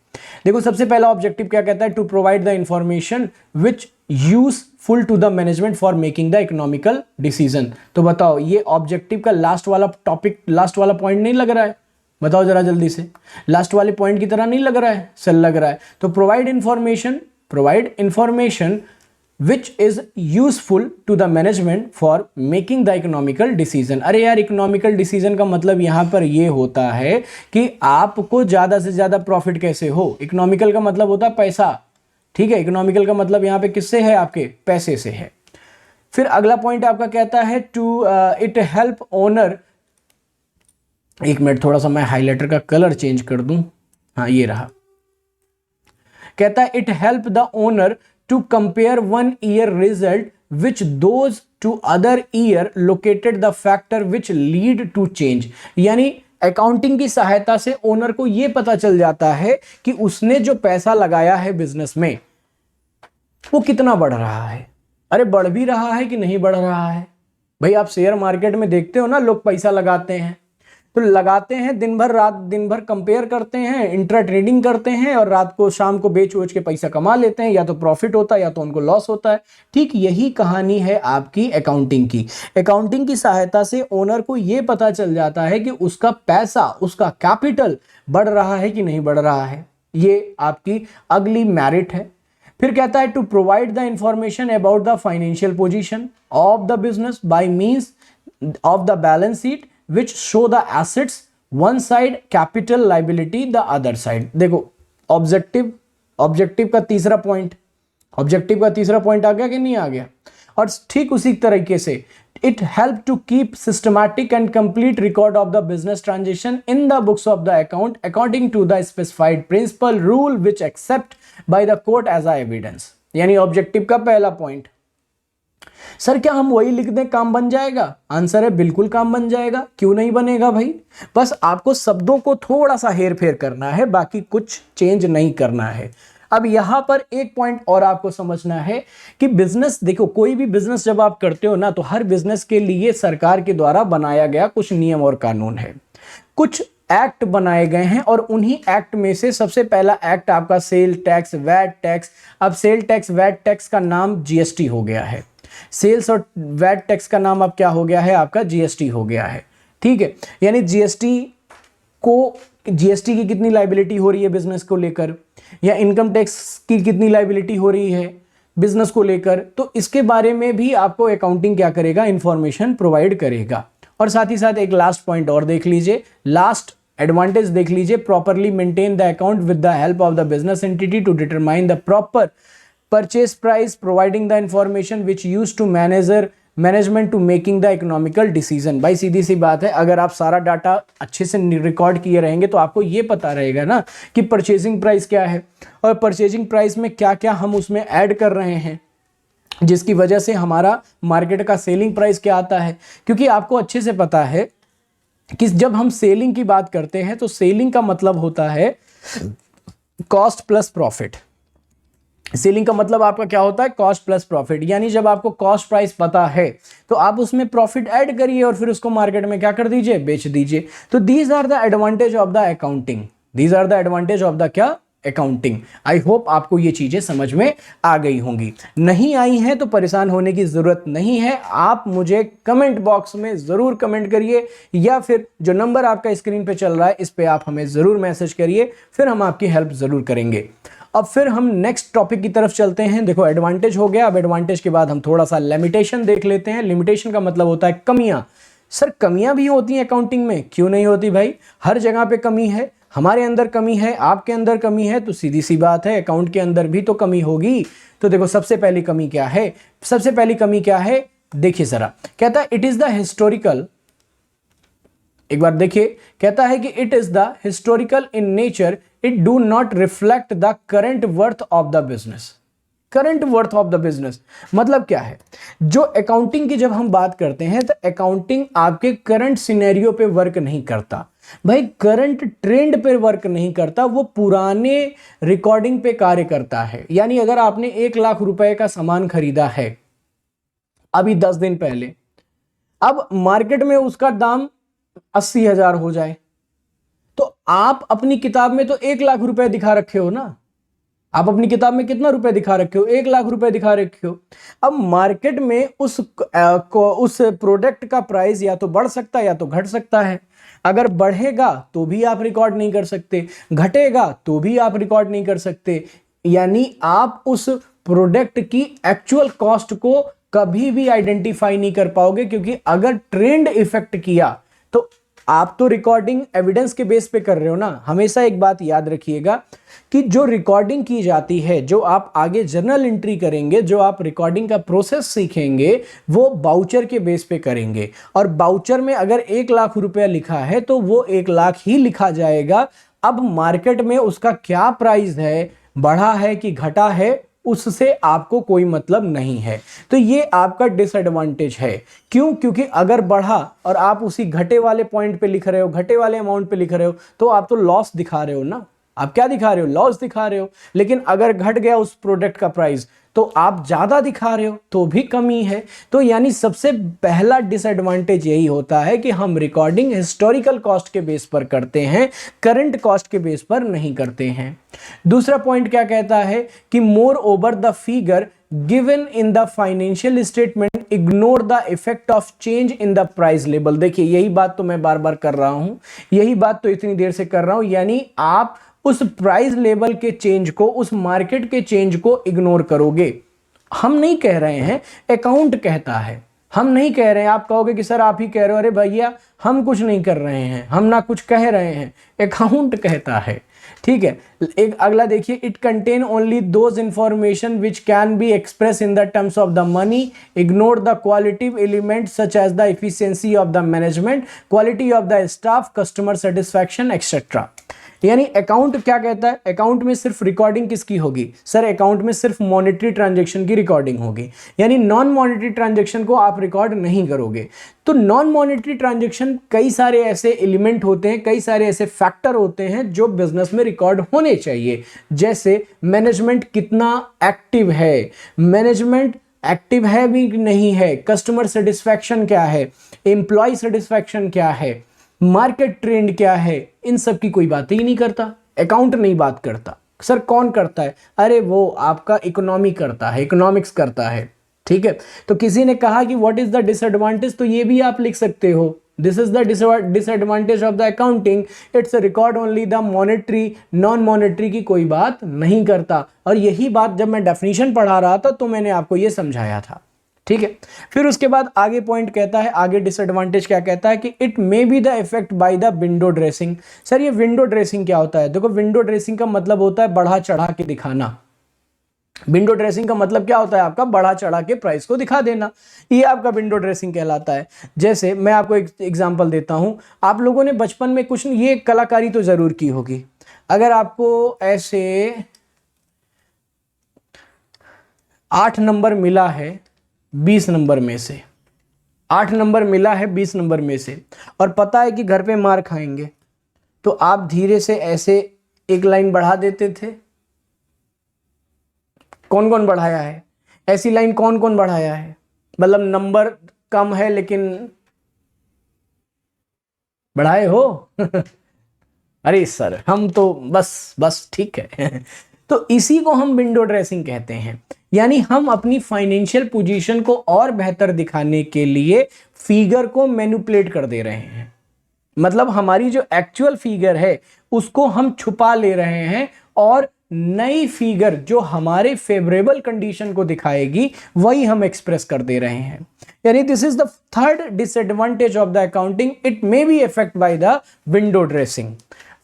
[SPEAKER 1] देखो सबसे पहला ऑब्जेक्टिव क्या कहता है? To provide the information which useful to the management for making the economical decision. तो बताओ, ये ऑब्जेक्टिव का लास्ट वाला टॉपिक, लास्ट वाला पॉइंट नहीं लग रहा है? बताओ जरा जल्दी से, लास्ट वाले पॉइंट की तरह नहीं लग रहा है? सर लग रहा है। तो provide information which is useful to the management for making the economical decision. अरे यार, इकोनॉमिकल डिसीजन का मतलब यहां पर यह होता है कि आपको ज्यादा से ज्यादा प्रॉफिट कैसे हो। इकोनॉमिकल का मतलब होता है पैसा। ठीक है, इकोनॉमिकल का मतलब यहां पे किससे है? आपके पैसे से है। फिर अगला पॉइंट आपका कहता है टू इट हेल्प ओनर। एक मिनट, थोड़ा सा मैं हाइलाइटर का कलर चेंज कर दूं। हाँ, ये रहा। कहता है it help the owner to compare one year result which those to other year located the factor which lead to change. यानी अकाउंटिंग की सहायता से ओनर को यह पता चल जाता है कि उसने जो पैसा लगाया है बिजनेस में वो कितना बढ़ रहा है। अरे बढ़ भी रहा है कि नहीं बढ़ रहा है? भाई आप शेयर मार्केट में देखते हो ना, लोग पैसा लगाते हैं, तो लगाते हैं दिन भर कंपेयर करते हैं, इंट्रा ट्रेडिंग करते हैं और रात को शाम को बेच के पैसा कमा लेते हैं। या तो प्रॉफिट होता है या तो उनको लॉस होता है। ठीक यही कहानी है आपकी अकाउंटिंग की। अकाउंटिंग की सहायता से ओनर को यह पता चल जाता है कि उसका पैसा, उसका कैपिटल बढ़ रहा है कि नहीं बढ़ रहा है। ये आपकी अगली मेरिट है। फिर कहता है to provide the information about the financial position of the business by means of the balance sheet which show the assets one side, capital liability the other side। देखो ऑब्जेक्टिव का तीसरा पॉइंट आ गया कि नहीं आ गया? और ठीक उसी तरीके से it help to keep systematic and complete record of the business transaction in the books of the account according to the specified principle rule which accept by the court as a evidence। यानी objective का पहला point. Sir क्या हम वही लिख दें काम बन जाएगा? आंसर है बिल्कुल काम बन जाएगा। क्यों नहीं बनेगा भाई? बस आपको शब्दों को थोड़ा सा हेर फेर करना है, बाकी कुछ चेंज नहीं करना है। अब यहां पर एक पॉइंट और आपको समझना है कि बिजनेस, देखो कोई भी बिजनेस जब आप करते हो ना, तो हर बिजनेस के लिए सरकार के द्वारा बनाया गया कुछ नियम और कानून है, कुछ एक्ट बनाए गए हैं। और उन्हीं एक्ट में से सबसे पहला एक्ट आपका सेल टैक्स वैट टैक्स। अब सेल टैक्स वैट टैक्स का नाम जीएसटी हो गया है। सेल्स और वैट टैक्स का नाम अब क्या हो गया है, आपका जीएसटी हो गया है। ठीक है, यानी जीएसटी की कितनी लाइबिलिटी हो रही है बिजनेस को लेकर, या इनकम टैक्स की कितनी लाइबिलिटी हो रही है बिजनेस को लेकर, तो इसके बारे में भी आपको अकाउंटिंग क्या करेगा, इंफॉर्मेशन प्रोवाइड करेगा। और साथ ही साथ एक लास्ट पॉइंट और देख लीजिए, लास्ट एडवांटेज देख लीजिए, properly maintain the account with the help of the business entity to determine the proper purchase price, providing the information which use to management to making the economical decision. भाई सीधी सी बात है, अगर आप सारा data अच्छे से रिकॉर्ड किए रहेंगे तो आपको ये पता रहेगा ना कि परचेजिंग प्राइस क्या है, और परचेजिंग प्राइस में क्या क्या हम उसमें ऐड कर रहे हैं, जिसकी वजह से हमारा मार्केट का सेलिंग प्राइस क्या आता है। क्योंकि आपको अच्छे से पता है कि जब हम सेलिंग की बात करते हैं तो सेलिंग का मतलब होता है कॉस्ट प्लस प्रॉफिट। सेलिंग का मतलब आपका क्या होता है, कॉस्ट प्लस प्रॉफिट। यानी जब आपको कॉस्ट प्राइस पता है तो आप उसमें प्रॉफिट ऐड करिए और फिर उसको मार्केट में क्या कर दीजिए, बेच दीजिए। तो these are the advantage of the accounting, these are the advantage of the क्या, अकाउंटिंग। आई होप आपको ये चीजें समझ में आ गई होंगी। नहीं आई हैं तो परेशान होने की जरूरत नहीं है, आप मुझे कमेंट बॉक्स में जरूर कमेंट करिए, या फिर जो नंबर आपका स्क्रीन पे चल रहा है इस पे आप हमें जरूर मैसेज करिए, फिर हम आपकी हेल्प जरूर करेंगे। अब फिर हम नेक्स्ट टॉपिक की तरफ चलते हैं। देखो एडवांटेज हो गया, अब एडवांटेज के बाद हम थोड़ा सा लिमिटेशन देख लेते हैं। लिमिटेशन का मतलब होता है कमियां। सर कमियां भी होती हैं अकाउंटिंग में, क्यों नहीं होती भाई, हर जगह पे कमी है, हमारे अंदर कमी है, आपके अंदर कमी है, तो सीधी सी बात है अकाउंट के अंदर भी तो कमी होगी। तो देखो सबसे पहली कमी क्या है, सबसे पहली कमी क्या है, देखिए जरा, कहता है इट इज द हिस्टोरिकल, एक बार देखिए, कहता है कि it is the historical in nature, it do not reflect the current worth of the business. Current worth of the business मतलब क्या है, जो अकाउंटिंग की जब हम बात करते हैं तो अकाउंटिंग आपके करंट सिनेरियो पे वर्क नहीं करता भाई, करंट ट्रेंड पे वर्क नहीं करता, वो पुराने रिकॉर्डिंग पे कार्य करता है। यानी अगर आपने 1 लाख रुपए का सामान खरीदा है अभी 10 दिन पहले, अब मार्केट में उसका दाम 80,000 हो जाए, तो आप अपनी किताब में तो 1 लाख रुपए दिखा रखे हो ना, आप अपनी किताब में कितना रुपए दिखा रखे हो, 1 लाख रुपए दिखा रखे हो। अब मार्केट में उस प्रोडक्ट का प्राइस या तो बढ़ सकता है या तो घट सकता है। अगर बढ़ेगा तो भी आप रिकॉर्ड नहीं कर सकते, घटेगा तो भी आप रिकॉर्ड नहीं कर सकते। यानी आप उस प्रोडक्ट की एक्चुअल कॉस्ट को कभी भी आइडेंटिफाई नहीं कर पाओगे, क्योंकि अगर ट्रेंड इफेक्ट किया तो आप तो रिकॉर्डिंग एविडेंस के बेस पे कर रहे हो ना। हमेशा एक बात याद रखिएगा कि जो रिकॉर्डिंग की जाती है, जो आप आगे जर्नल एंट्री करेंगे, जो आप रिकॉर्डिंग का प्रोसेस सीखेंगे, वो बाउचर के बेस पे करेंगे। और बाउचर में अगर 1 लाख रुपया लिखा है तो वो 1 लाख ही लिखा जाएगा। अब मार्केट में उसका क्या प्राइस है, बढ़ा है कि घटा है, उससे आपको कोई मतलब नहीं है। तो ये आपका डिसएडवांटेज है। क्यों? क्योंकि अगर बढ़ा और आप उसी घटे वाले पॉइंट पे लिख रहे हो, घटे वाले अमाउंट पे लिख रहे हो, तो आप तो लॉस दिखा रहे हो ना। आप क्या दिखा रहे हो? लॉस दिखा रहे हो। लेकिन अगर घट गया उस प्रोडक्ट का प्राइस तो आप ज्यादा दिखा रहे हो, तो भी कमी है। तो यानी सबसे पहला डिसएडवांटेज यही होता है कि हम रिकॉर्डिंग हिस्टोरिकल कॉस्ट के बेस पर करते हैं, करंट कॉस्ट के बेस पर नहीं करते हैं। दूसरा पॉइंट क्या कहता है कि more over the figure given in the financial statement ignore the effect of change in the price level. देखिए यही बात तो मैं बार बार कर रहा हूं, यही बात तो इतनी देर से कर रहा हूं। यानी आप उस प्राइस लेवल के चेंज को, उस मार्केट के चेंज को इग्नोर करोगे। हम नहीं कह रहे हैं, अकाउंट कहता है, हम नहीं कह रहे हैं। आप कहोगे कि सर आप ही कह रहे हो। अरे भैया हम कुछ नहीं कर रहे हैं, हम ना कुछ कह रहे हैं, अकाउंट कहता है। ठीक है, एक अगला देखिए, it contain only those information which can be express in the terms of the money, ignore the qualitative element such as the efficiency of the management, quality of the staff, customer satisfaction etcetera. यानी account क्या कहता है? Account में सिर्फ recording किसकी होगी? Sir account में सिर्फ मॉनेटरी ट्रांजैक्शन की रिकॉर्डिंग होगी, यानी नॉन मॉनेटरी ट्रांजैक्शन को आप रिकॉर्ड नहीं करोगे। तो नॉन मॉनेटरी ट्रांजैक्शन कई सारे ऐसे एलिमेंट होते हैं, कई सारे ऐसे फैक्टर होते हैं जो बिजनेस में रिकॉर्ड होने चाहिए। जैसे मैनेजमेंट कितना एक्टिव है, मैनेजमेंट एक्टिव है भी नहीं है, कस्टमर सेटिस्फैक्शन क्या है, एम्प्लॉय सेटिस्फैक्शन क्या है, मार्केट ट्रेंड क्या है, इन सब की कोई बात ही नहीं करता, अकाउंट नहीं बात करता। सर कौन करता है? अरे वो आपका इकोनॉमी करता है, इकोनॉमिक्स करता है। ठीक है, तो किसी ने कहा कि व्हाट इज द डिसएडवांटेज, तो ये भी आप लिख सकते हो, this is the disadvantage of the accounting, it's record only the monetary, non monetary की कोई बात नहीं करता। और यही बात जब मैं डेफिनेशन पढ़ा रहा था तो मैंने आपको ये समझाया था। ठीक है, फिर उसके बाद आगे पॉइंट कहता है, आगे डिसएडवांटेज क्या कहता है कि it may be the effect by the window dressing. Sir ये विंडो ड्रेसिंग क्या होता है? देखो विंडो ड्रेसिंग का मतलब होता है बढ़ा चढ़ा के दिखाना। विंडो ड्रेसिंग का मतलब क्या होता है? आपका बढ़ा चढ़ा के प्राइस को दिखा देना, ये आपका विंडो ड्रेसिंग कहलाता है। जैसे मैं आपको एक एग्जांपल देता हूं, आप लोगों ने बचपन में कुछ ये कलाकारी तो जरूर की होगी। अगर आपको ऐसे 8 नंबर मिला है 20 नंबर में से, 8 नंबर मिला है 20 नंबर में से, और पता है कि घर पे मार खाएंगे, तो आप धीरे से ऐसे एक लाइन बढ़ा देते थे। कौन कौन बढ़ाया है? ऐसी लाइन कौन कौन बढ़ाया है? मतलब नंबर कम है लेकिन बढ़ाए हो? अरे सर हम तो बस ठीक है। तो इसी को हम विंडो ड्रेसिंग कहते हैं, यानी हम अपनी फाइनेंशियल पोजीशन को और बेहतर दिखाने के लिए फिगर को मैनिपुलेट कर दे रहे हैं। मतलब हमारी जो एक्चुअल फिगर है उसको हम छुपा ले रहे हैं, और नई फिगर जो हमारे फेवरेबल कंडीशन को दिखाएगी वही हम एक्सप्रेस कर दे रहे हैं। यानी this is the third disadvantage of the accounting, it may be effect by the window dressing.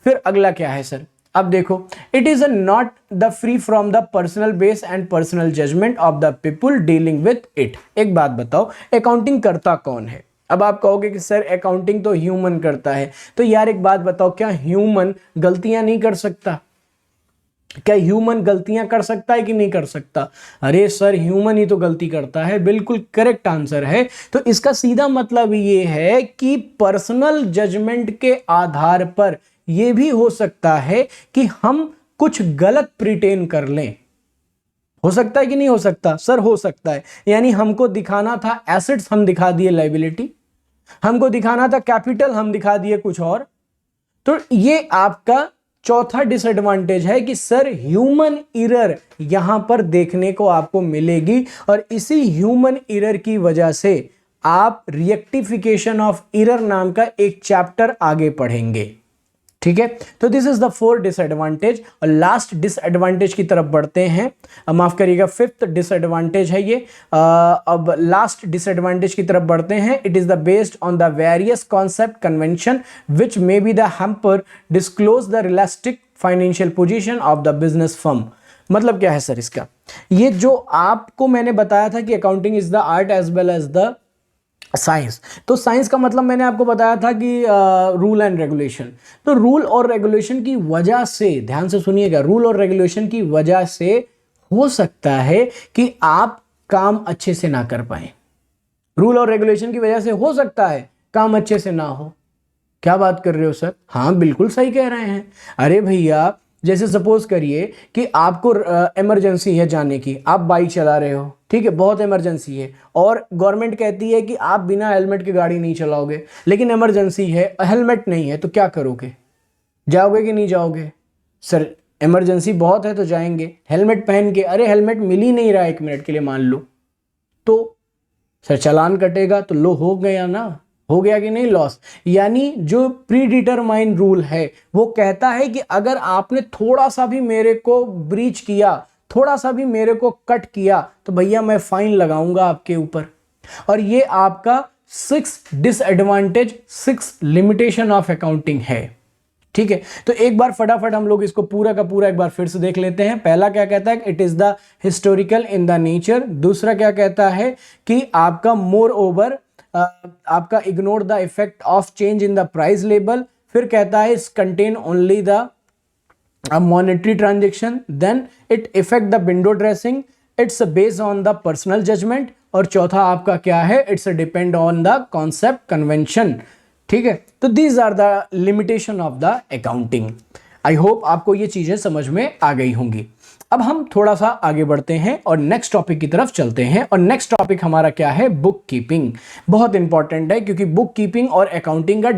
[SPEAKER 1] फिर अगला क्या है सर? अब देखो, it is not the free from the personal base and personal judgement of the people dealing with it. एक बात बताओ, accounting करता कौन है? अब आप कहोगे कि सर अकाउंटिंग तो ह्यूमन करता है, तो यार एक बात बताओ, क्या ह्यूमन गलतियां नहीं कर सकता? क्या ह्यूमन गलतियां कर सकता है कि नहीं कर सकता? अरे सर ह्यूमन ही तो गलती करता है, बिल्कुल करेक्ट आंसर है। तो इसका सीधा मतलब ये है कि पर्सनल जजमेंट के आधार पर यह भी हो सकता है कि हम कुछ गलत प्रिटेन कर लें। हो सकता है कि नहीं हो सकता? सर हो सकता है। यानी हमको दिखाना था एसेट्स, हम दिखा दिए लायबिलिटी, हमको दिखाना था कैपिटल, हम दिखा दिए कुछ और। तो ये आपका चौथा डिसएडवांटेज है कि सर ह्यूमन एरर यहां पर देखने को आपको मिलेगी, और इसी ह्यूमन एरर की वजह से आप रिएक्टिफिकेशन ऑफ एरर नाम का एक चैप्टर आगे पढ़ेंगे। ठीक है, तो दिस इज द 4 डिसएडवांटेज। और लास्ट डिसएडवांटेज की तरफ बढ़ते हैं, माफ करिएगा 5th डिसएडवांटेज है ये। अब लास्ट डिसएडवांटेज की तरफ बढ़ते हैं। It is the based on the various concept convention which may be the hamper disclose the realistic financial position of the business firm. मतलब क्या है सर इसका? ये जो आपको मैंने बताया था कि accounting is the art as well as the science, तो साइंस का मतलब मैंने आपको बताया था कि रूल एंड रेगुलेशन। तो रूल और रेगुलेशन की वजह से, ध्यान से सुनिएगा, रूल और रेगुलेशन की वजह से हो सकता है कि आप काम अच्छे से ना कर पाए। रूल और रेगुलेशन की वजह से हो सकता है काम अच्छे से ना हो। क्या बात कर रहे हो सर? हाँ बिल्कुल सही कह रहे हैं। अरे भैया जैसे सपोज करिए कि आपको इमरजेंसी है जाने की, आप बाइक चला रहे हो, ठीक है, बहुत इमरजेंसी है, और गवर्नमेंट कहती है कि आप बिना हेलमेट के गाड़ी नहीं चलाओगे, लेकिन इमरजेंसी है, हेलमेट नहीं है, तो क्या करोगे? जाओगे कि नहीं जाओगे? सर इमरजेंसी बहुत है तो जाएंगे, हेलमेट पहन के। अरे हेलमेट मिल ही नहीं रहा 1 मिनट के लिए मान लो, तो सर चालान कटेगा, तो लो हो गया ना, हो गया कि नहीं लॉस। यानी जो प्री डिटरमाइन रूल है वो कहता है कि अगर आपने थोड़ा सा भी मेरे को ब्रीच किया, थोड़ा सा भी मेरे को कट किया, तो भैया मैं फाइन लगाऊंगा आपके ऊपर। और ये आपका 6 डिसएडवांटेज, 6 लिमिटेशन ऑफ अकाउंटिंग है। ठीक है, तो एक बार फटाफट हम लोग इसको पूरा का पूरा एक बार फिर से देख लेते हैं। पहला क्या कहता है? It is the historical in the nature. दूसरा क्या कहता है कि आपका मोर ओवर आपका ignore the effect of change in the price लेबल। फिर कहता है is contain only the monetary transaction. Then it effect the window dressing, it's based on the personal judgement. और चौथा आपका क्या है? It's depend on the concept convention. ठीक है, तो these are the limitation of the accounting. I hope आपको ये चीजें समझ में आ गई होंगी। अब हम थोड़ा सा आगे बढ़ते हैं और नेक्स्ट टॉपिक की तरफ चलते हैं। और नेक्स्ट टॉपिक हमारा क्या है? Book keeping. बहुत इंपॉर्टेंट है क्योंकि बुक कीपिंग और अकाउंटिंग का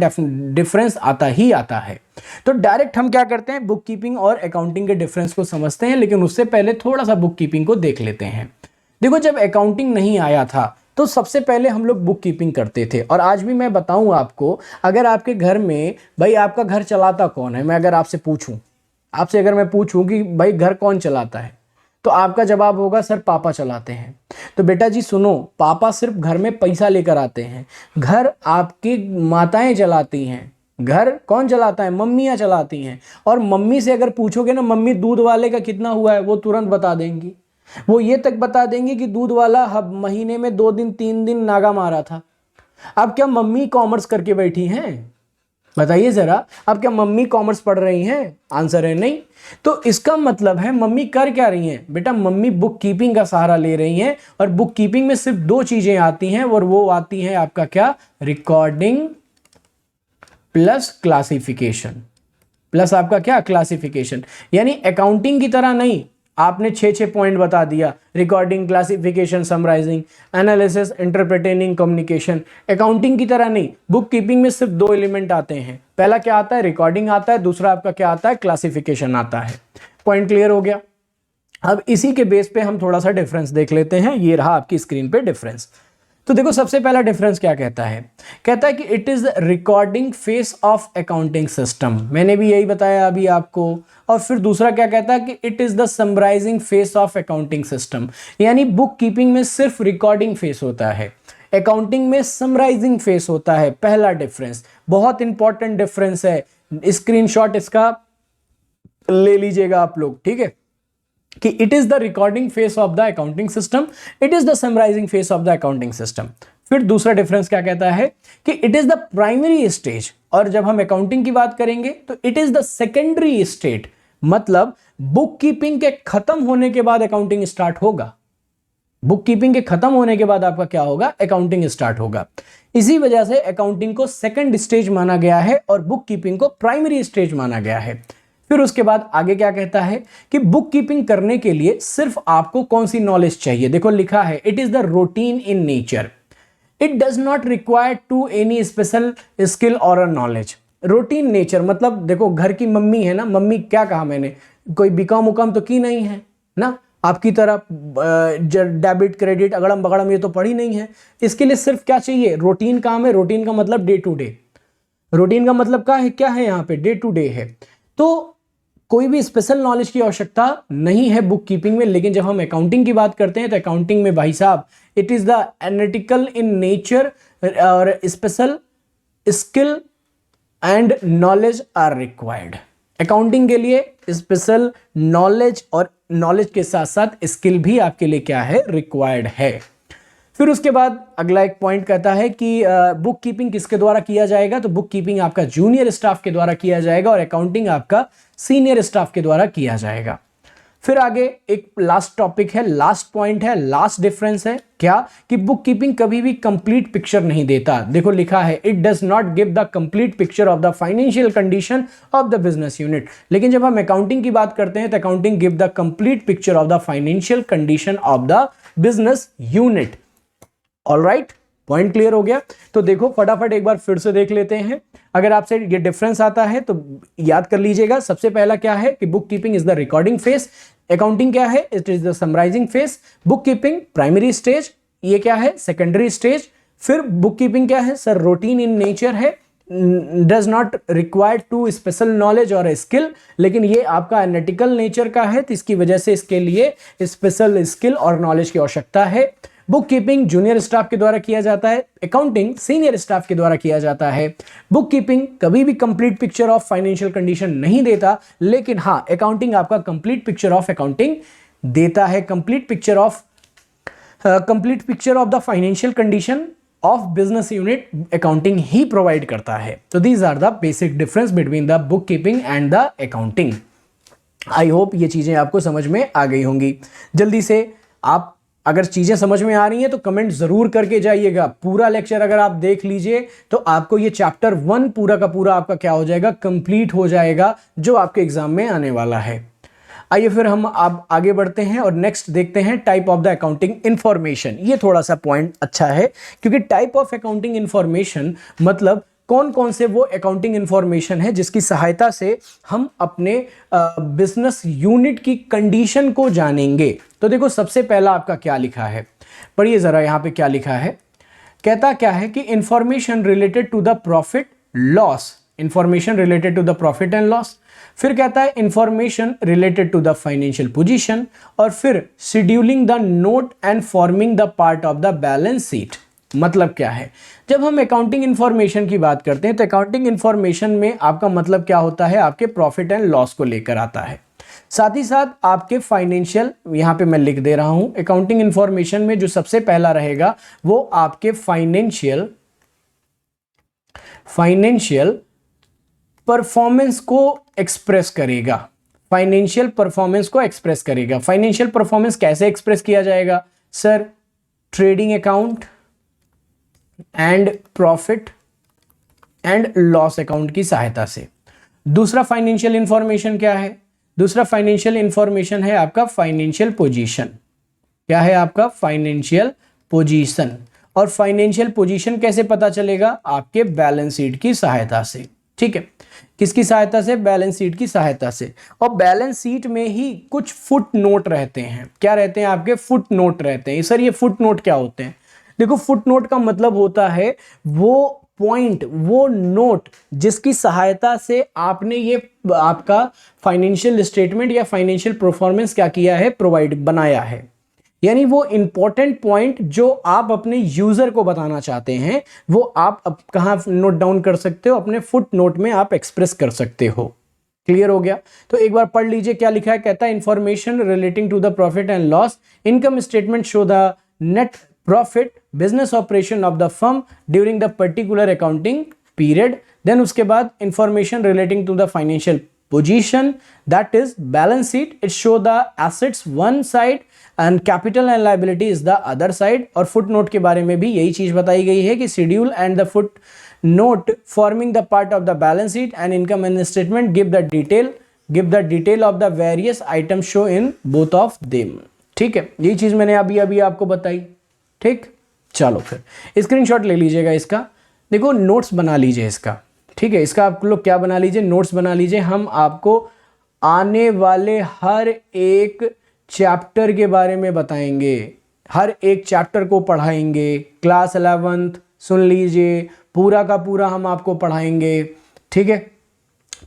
[SPEAKER 1] डिफरेंस आता ही आता है। तो डायरेक्ट हम क्या करते हैं? बुक कीपिंग और अकाउंटिंग के डिफरेंस को समझते हैं, लेकिन उससे पहले थोड़ा सा बुक कीपिंग को देख लेते हैं। देखो जब अकाउंटिंग नहीं आया था तो सबसे पहले हम लोग बुक कीपिंग करते थे। और आज भी मैं बताऊं आपको, अगर आपके घर में भाई आपका घर चलाता कौन है, मैं अगर आपसे पूछूं, आपसे अगर मैं पूछूं कि भाई घर कौन चलाता है, तो आपका जवाब होगा सर पापा चलाते हैं। तो बेटा जी सुनो, पापा सिर्फ घर में पैसा लेकर आते हैं, घर आपकी माताएं चलाती हैं। घर कौन चलाता है? मम्मियाँ चलाती हैं। और मम्मी से अगर पूछोगे ना, मम्मी दूध वाले का कितना हुआ है, वो तुरंत बता देंगी। वो ये तक बता देंगे कि दूध वाला महीने में 2 दिन 3 दिन नागा मारा था। अब क्या मम्मी कॉमर्स करके बैठी हैं? बताइए जरा, अब क्या मम्मी कॉमर्स पढ़ रही हैं? आंसर है नहीं। तो इसका मतलब है मम्मी कर क्या रही हैं? बेटा मम्मी बुक कीपिंग का सहारा ले रही हैं। और बुक कीपिंग में सिर्फ 2 चीजें आती हैं, और वो आती हैं आपका क्या? Recording plus classification. प्लस आपका क्या? क्लासिफिकेशन। यानी अकाउंटिंग की तरह नहीं, आपने 6 पॉइंट बता दिया, recording, classification, summarising, analysis, interpreting, communication. Accounting की तरह नहीं, बुक कीपिंग में सिर्फ 2 एलिमेंट आते हैं। पहला क्या आता है? रिकॉर्डिंग आता है। दूसरा आपका क्या आता है? क्लासिफिकेशन आता है। पॉइंट क्लियर हो गया? अब इसी के बेस पे हम थोड़ा सा डिफरेंस देख लेते हैं। ये रहा आपकी स्क्रीन पे डिफरेंस। तो देखो सबसे पहला डिफरेंस क्या कहता है? कहता है कि it is recording phase of accounting system. मैंने भी यही बताया अभी आपको। और फिर दूसरा क्या कहता है कि it is the summarising phase of accounting system. यानी बुक कीपिंग में सिर्फ रिकॉर्डिंग फेस होता है, अकाउंटिंग में समराइजिंग फेस होता है। पहला डिफरेंस बहुत इंपॉर्टेंट डिफरेंस है, स्क्रीनशॉट इसका ले लीजिएगा आप लोग, ठीक है? कि it is the recording phase of the accounting system, it is the summarising phase of the accounting system. फिर दूसरा डिफरेंस क्या कहता है कि it is the primary stage. और जब हम अकाउंटिंग की बात करेंगे तो it is the secondary state. मतलब बुक कीपिंग के खत्म होने के बाद अकाउंटिंग स्टार्ट होगा। बुक कीपिंग के खत्म होने के बाद आपका क्या होगा? अकाउंटिंग स्टार्ट होगा। इसी वजह से अकाउंटिंग को सेकंड स्टेज माना गया है और बुक कीपिंग को प्राइमरी स्टेज माना गया है। फिर उसके बाद आगे क्या कहता है कि बुक कीपिंग करने के लिए सिर्फ आपको कौन सी नॉलेज चाहिए? देखो लिखा है it is the routine in nature, it does not require to any special skill और अ नॉलेज। रूटीन नेचर मतलब देखो घर की मम्मी है ना, मम्मी क्या कहा मैंने, कोई बीकॉम उकॉम तो की नहीं है ना, आपकी तरह डेबिट क्रेडिट अगड़म बगड़म ये तो पढ़ी नहीं है। इसके लिए सिर्फ क्या चाहिए? रूटीन काम है। रूटीन का मतलब डे टू डे। रूटीन का मतलब क्या है यहाँ पे? डे टू डे है। तो कोई भी स्पेशल नॉलेज की आवश्यकता नहीं है बुक कीपिंग में। लेकिन जब हम अकाउंटिंग की बात करते हैं तो अकाउंटिंग में भाई साहब it is the analytical in nature और special skill and knowledge are required. Accounting के लिए स्पेशल नॉलेज और नॉलेज के साथ साथ स्किल भी आपके लिए क्या है? रिक्वायर्ड है। फिर उसके बाद अगला एक पॉइंट कहता है कि बुक कीपिंग किसके द्वारा किया जाएगा? तो बुक कीपिंग आपका जूनियर स्टाफ के द्वारा किया जाएगा और अकाउंटिंग आपका सीनियर स्टाफ के द्वारा किया जाएगा। फिर आगे एक लास्ट टॉपिक है, लास्ट पॉइंट है, लास्ट डिफरेंस है क्या? कि बुक कीपिंग कभी भी कंप्लीट पिक्चर नहीं देता। देखो लिखा है it does not give the complete picture of the financial condition of the business unit. लेकिन जब हम अकाउंटिंग की बात करते हैं तो accounting give the complete picture of the financial condition of the business unit. Alright, point clear हो गया? तो देखो फटाफट एक बार फिर से देख लेते हैं। अगर आपसे ये डिफरेंस आता है तो याद कर लीजिएगा। सबसे पहला क्या है कि bookkeeping is the recording phase, accounting क्या है? It is the summarising phase. Bookkeeping primary stage, ये क्या है? Secondary stage. फिर बुक कीपिंग क्या है सर? रूटीन इन नेचर है, does not required to special knowledge और स्किल। लेकिन ये आपका एनालिटिकल नेचर का है तो इसकी वजह से इसके लिए स्पेशल स्किल और नॉलेज की आवश्यकता है। बुक कीपिंग जूनियर स्टाफ के द्वारा किया जाता है, अकाउंटिंग सीनियर स्टाफ के द्वारा किया जाता है। बुक कीपिंग कभी भी complete picture of financial condition नहीं देता, लेकिन हाँ अकाउंटिंग आपका कंप्लीट पिक्चर ऑफ अकाउंटिंग देता है, complete picture of the financial condition of business unit accounting ही प्रोवाइड करता है। तो these are the basic difference between the book keeping and the accounting. I hope ये चीजें आपको समझ में आ गई होंगी। जल्दी से आप अगर चीजें समझ में आ रही हैं तो कमेंट जरूर करके जाइएगा। पूरा लेक्चर अगर आप देख लीजिए तो आपको ये चैप्टर 1 पूरा का पूरा आपका क्या हो जाएगा? कंप्लीट हो जाएगा, जो आपके एग्जाम में आने वाला है। आइए फिर हम आप आगे बढ़ते हैं और नेक्स्ट देखते हैं type of the accounting information. ये थोड़ा सा पॉइंट अच्छा है क्योंकि टाइप ऑफ अकाउंटिंग इंफॉर्मेशन मतलब कौन कौन से वो अकाउंटिंग इंफॉर्मेशन है जिसकी सहायता से हम अपने बिजनेस यूनिट की कंडीशन को जानेंगे। तो देखो सबसे पहला आपका क्या लिखा है, पढ़िए जरा यहाँ पे क्या लिखा है। कहता क्या है कि information related to the profit loss, information related to the profit and loss, फिर कहता है information related to the financial position, और फिर scheduling the note and forming the part of the balance sheet. मतलब क्या है, जब हम अकाउंटिंग इंफॉर्मेशन की बात करते हैं तो अकाउंटिंग इंफॉर्मेशन में आपका मतलब क्या होता है, आपके प्रॉफिट एंड लॉस को लेकर आता है, साथ ही साथ आपके फाइनेंशियल, यहां पे मैं लिख दे रहा हूं अकाउंटिंग इंफॉर्मेशन में जो सबसे पहला रहेगा वो आपके फाइनेंशियल परफॉर्मेंस को एक्सप्रेस करेगा, फाइनेंशियल परफॉर्मेंस को एक्सप्रेस करेगा। फाइनेंशियल परफॉर्मेंस कैसे एक्सप्रेस किया जाएगा sir, trading account and profit and loss account की सहायता से। दूसरा फाइनेंशियल इंफॉर्मेशन क्या है, दूसरा फाइनेंशियल इंफॉर्मेशन है आपका फाइनेंशियल पोजीशन। क्या है आपका फाइनेंशियल पोजीशन, और फाइनेंशियल पोजीशन कैसे पता चलेगा, आपके बैलेंस शीट की सहायता से। ठीक है, किसकी सहायता से, बैलेंस शीट की सहायता से। और बैलेंस शीट में ही कुछ फुट नोट रहते हैं। क्या रहते हैं आपके, फुट नोट रहते हैं। सर ये फुट नोट क्या होते हैं, देखो फुट नोट का मतलब होता है वो पॉइंट, वो नोट जिसकी सहायता से आपने ये आपका फाइनेंशियल स्टेटमेंट या फाइनेंशियल परफॉर्मेंस क्या किया है, प्रोवाइड बनाया है। यानी वो इंपॉर्टेंट पॉइंट जो आप अपने यूजर को बताना चाहते हैं वो आप कहाँ नोट डाउन कर सकते हो, अपने फुट नोट में आप एक्सप्रेस कर सकते हो। क्लियर हो गया, तो एक बार पढ़ लीजिए क्या लिखा है। कहता है information relating to the profit and loss, income statement show the net profit business operation of the firm during the particular accounting period. Then उसके बाद information relating to the financial position, that is balance sheet, it show the assets one side and capital and liability is the other side. और footnote के बारे में भी यही चीज बताई गई है कि schedule and the foot note forming the part of the balance sheet and income and statement give the detail of the various item show in both of them. ठीक है, यही चीज मैंने अभी आपको बताई। ठीक, चलो फिर स्क्रीनशॉट ले लीजिएगा इसका, देखो नोट्स बना लीजिए इसका। ठीक है, इसका आप लोग क्या बना लीजिए, नोट्स बना लीजिए। हम आपको आने वाले हर एक चैप्टर के बारे में बताएंगे, हर एक चैप्टर को पढ़ाएंगे। क्लास 11th सुन लीजिए, पूरा का पूरा हम आपको पढ़ाएंगे। ठीक है,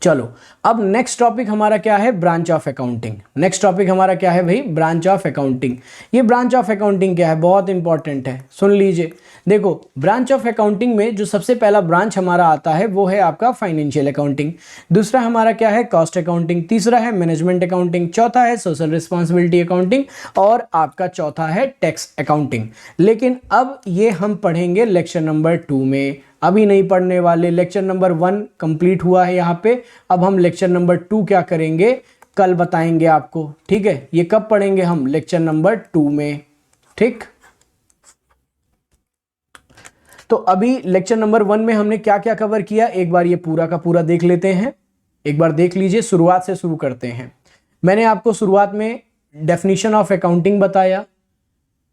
[SPEAKER 1] चलो अब नेक्स्ट टॉपिक हमारा क्या है, branch of accounting. Next topic हमारा क्या है भाई, ब्रांच ऑफ अकाउंटिंग। ये ब्रांच ऑफ अकाउंटिंग क्या है, बहुत इंपॉर्टेंट है, सुन लीजिए। देखो ब्रांच ऑफ अकाउंटिंग में जो सबसे पहला ब्रांच हमारा आता है वो है आपका फाइनेंशियल अकाउंटिंग, दूसरा हमारा क्या है, कॉस्ट अकाउंटिंग, तीसरा है मैनेजमेंट अकाउंटिंग, चौथा है सोशल रिस्पॉन्सिबिलिटी अकाउंटिंग, और आपका चौथा है टैक्स अकाउंटिंग। लेकिन अब ये हम पढ़ेंगे लेक्चर नंबर 2 में, अभी नहीं पढ़ने वाले। लेक्चर नंबर 1 कंप्लीट हुआ है यहाँ पे, अब हम लेक्चर नंबर 2 क्या करेंगे, कल बताएंगे आपको। ठीक है, ये कब पढ़ेंगे हम, लेक्चर नंबर 2 में। ठीक, तो अभी लेक्चर नंबर 1 में हमने क्या क्या कवर किया, एक बार ये पूरा का पूरा देख लेते हैं। एक बार देख लीजिए, शुरुआत से शुरू करते हैं। मैंने आपको शुरुआत में डेफिनेशन ऑफ अकाउंटिंग बताया,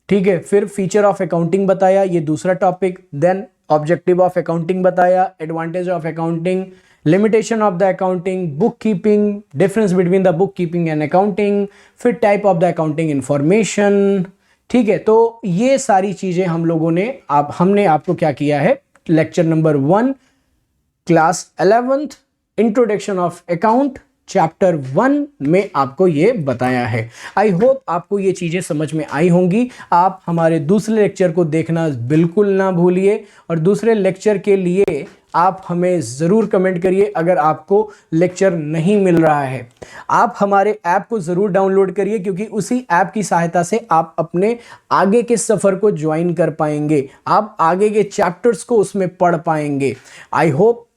[SPEAKER 1] ठीक है, फिर फीचर ऑफ अकाउंटिंग बताया, ये दूसरा topic. Then objective of accounting बताया, advantage of accounting, limitation of the accounting, book keeping, difference between the book keeping and accounting, फिर type of the accounting information. ठीक है, तो ये सारी चीजें हम लोगों ने हमने आपको क्या किया है, lecture number 1 class 11th introduction of account chapter 1 में आपको ये बताया है। आई होप आपको ये चीज़ें समझ में आई होंगी। आप हमारे दूसरे लेक्चर को देखना बिल्कुल ना भूलिए, और दूसरे लेक्चर के लिए आप हमें ज़रूर कमेंट करिए अगर आपको लेक्चर नहीं मिल रहा है। आप हमारे ऐप को ज़रूर डाउनलोड करिए, क्योंकि उसी ऐप की सहायता से आप अपने आगे के सफ़र को ज्वाइन कर पाएंगे, आप आगे के चैप्टर्स को उसमें पढ़ पाएंगे। आई होप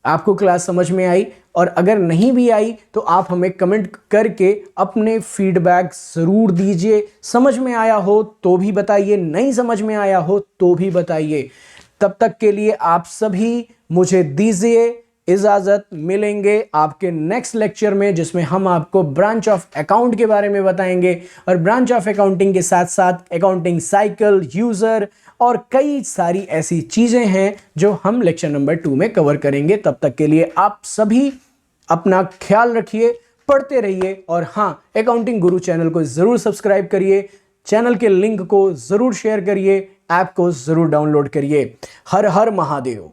[SPEAKER 1] आपको क्लास समझ में आई, और अगर नहीं भी आई तो आप हमें कमेंट करके अपने फीडबैक ज़रूर दीजिए। समझ में आया हो तो भी बताइए, नहीं समझ में आया हो तो भी बताइए। तब तक के लिए आप सभी मुझे दीजिए इजाजत। मिलेंगे आपके नेक्स्ट लेक्चर में जिसमें हम आपको ब्रांच ऑफ अकाउंट के बारे में बताएंगे और ब्रांच ऑफ अकाउंटिंग के साथ साथ अकाउंटिंग साइकिल, यूजर और कई सारी ऐसी चीजें हैं जो हम लेक्चर नंबर 2 में कवर करेंगे। तब तक के लिए आप सभी अपना ख्याल रखिए, पढ़ते रहिए और हाँ, अकाउंटिंग गुरु चैनल को जरूर सब्सक्राइब करिए, चैनल के लिंक को जरूर शेयर करिए, ऐप को जरूर डाउनलोड करिए। हर हर महादेव।